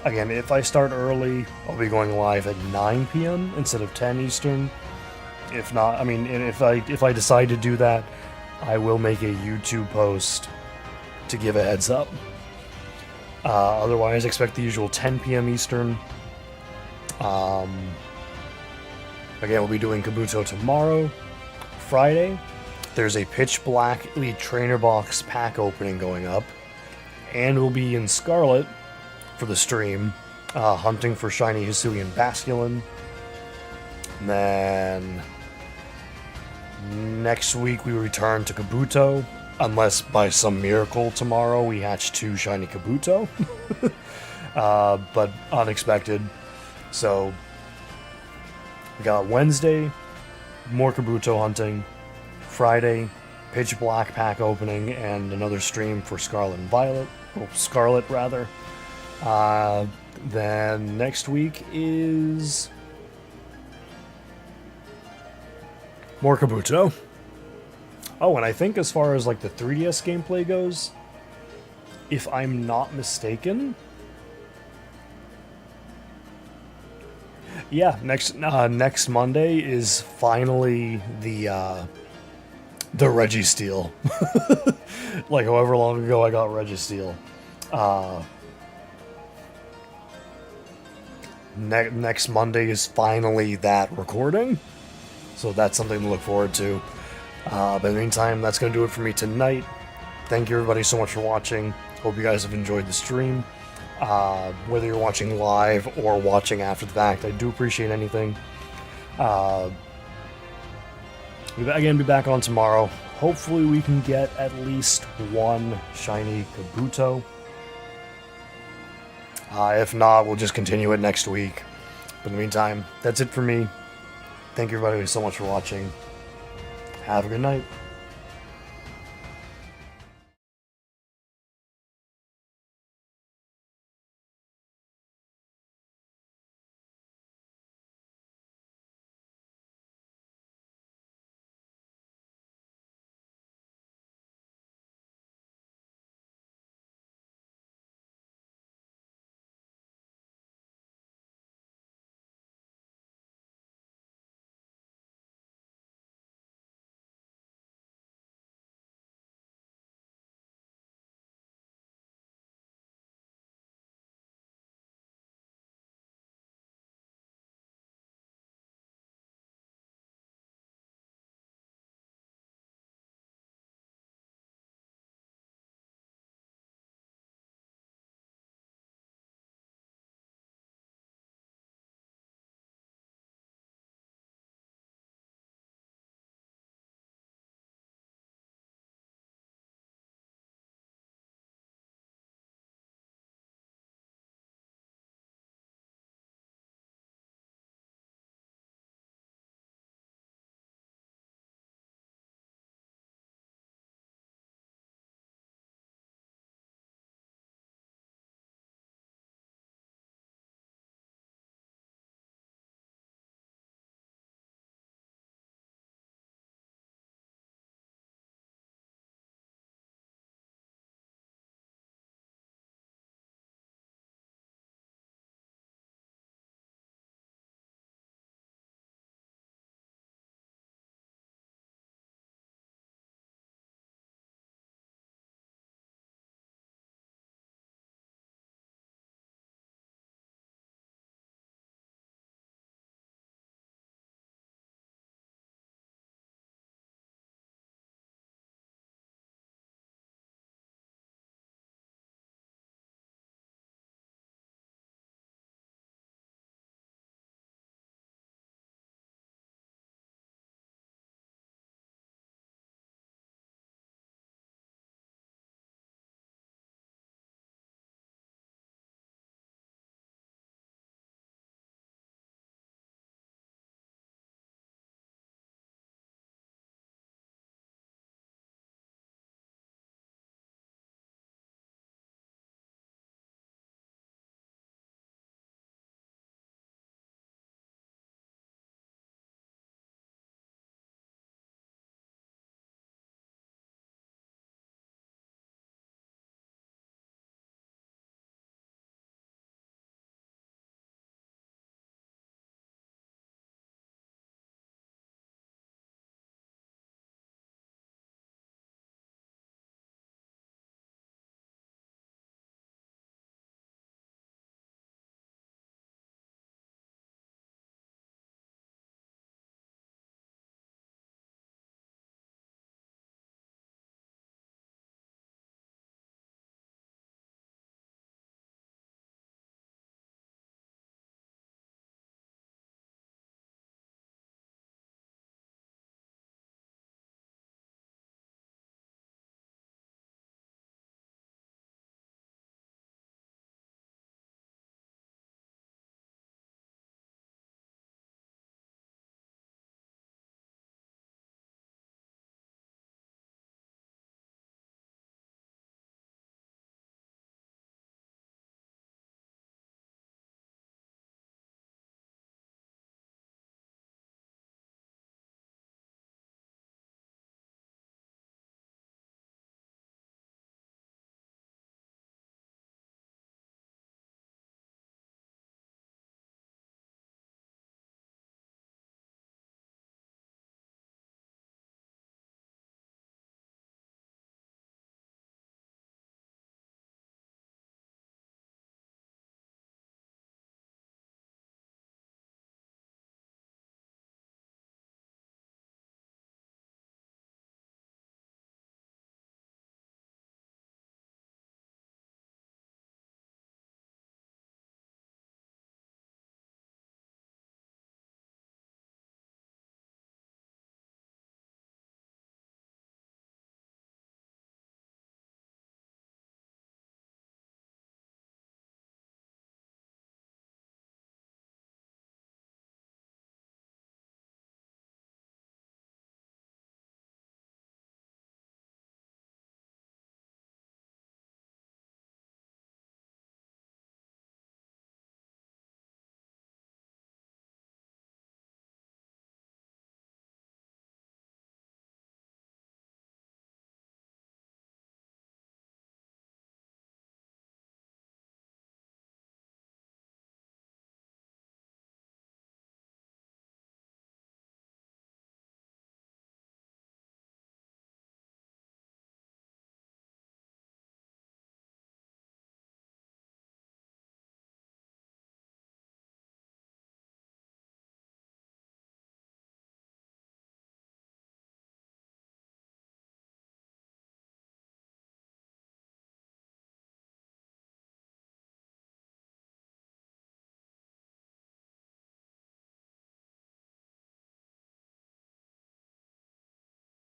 Again, if I start early, I'll be going live at 9 p.m. instead of 10 Eastern. If not, I mean, if I decide to do that, I will make a YouTube post to give a heads up. Otherwise, expect the usual 10 p.m. Eastern. Again, we'll be doing Kabuto tomorrow. Friday, there's a Pitch Black Elite Trainer Box pack opening going up. And we'll be in Scarlet for the stream, hunting for Shiny Hisuian Basculin. And then Next week we return to Kabuto, unless by some miracle tomorrow we hatch 2 Shiny Kabuto. But unexpected. So we got Wednesday, more Kabuto hunting. Friday, Pitch Black pack opening and another stream for Scarlet and Violet. Well, Scarlet, rather. Then next week is more Kabuto. Oh, and I think as far as like the 3DS gameplay goes, if I'm not mistaken, yeah, next Monday is finally the Registeel. Like however long ago I got Registeel. Next Monday is finally that recording, so that's something to look forward to. But in the meantime, that's going to do it for me tonight. Thank you everybody so much for watching. Hope you guys have enjoyed the stream. Whether you're watching live or watching after the fact, I do appreciate anything. Be back on tomorrow. Hopefully we can get at least 1 Shiny Kabuto. If not, we'll just continue it next week. But in the meantime, that's it for me. Thank you everybody so much for watching. Have a good night.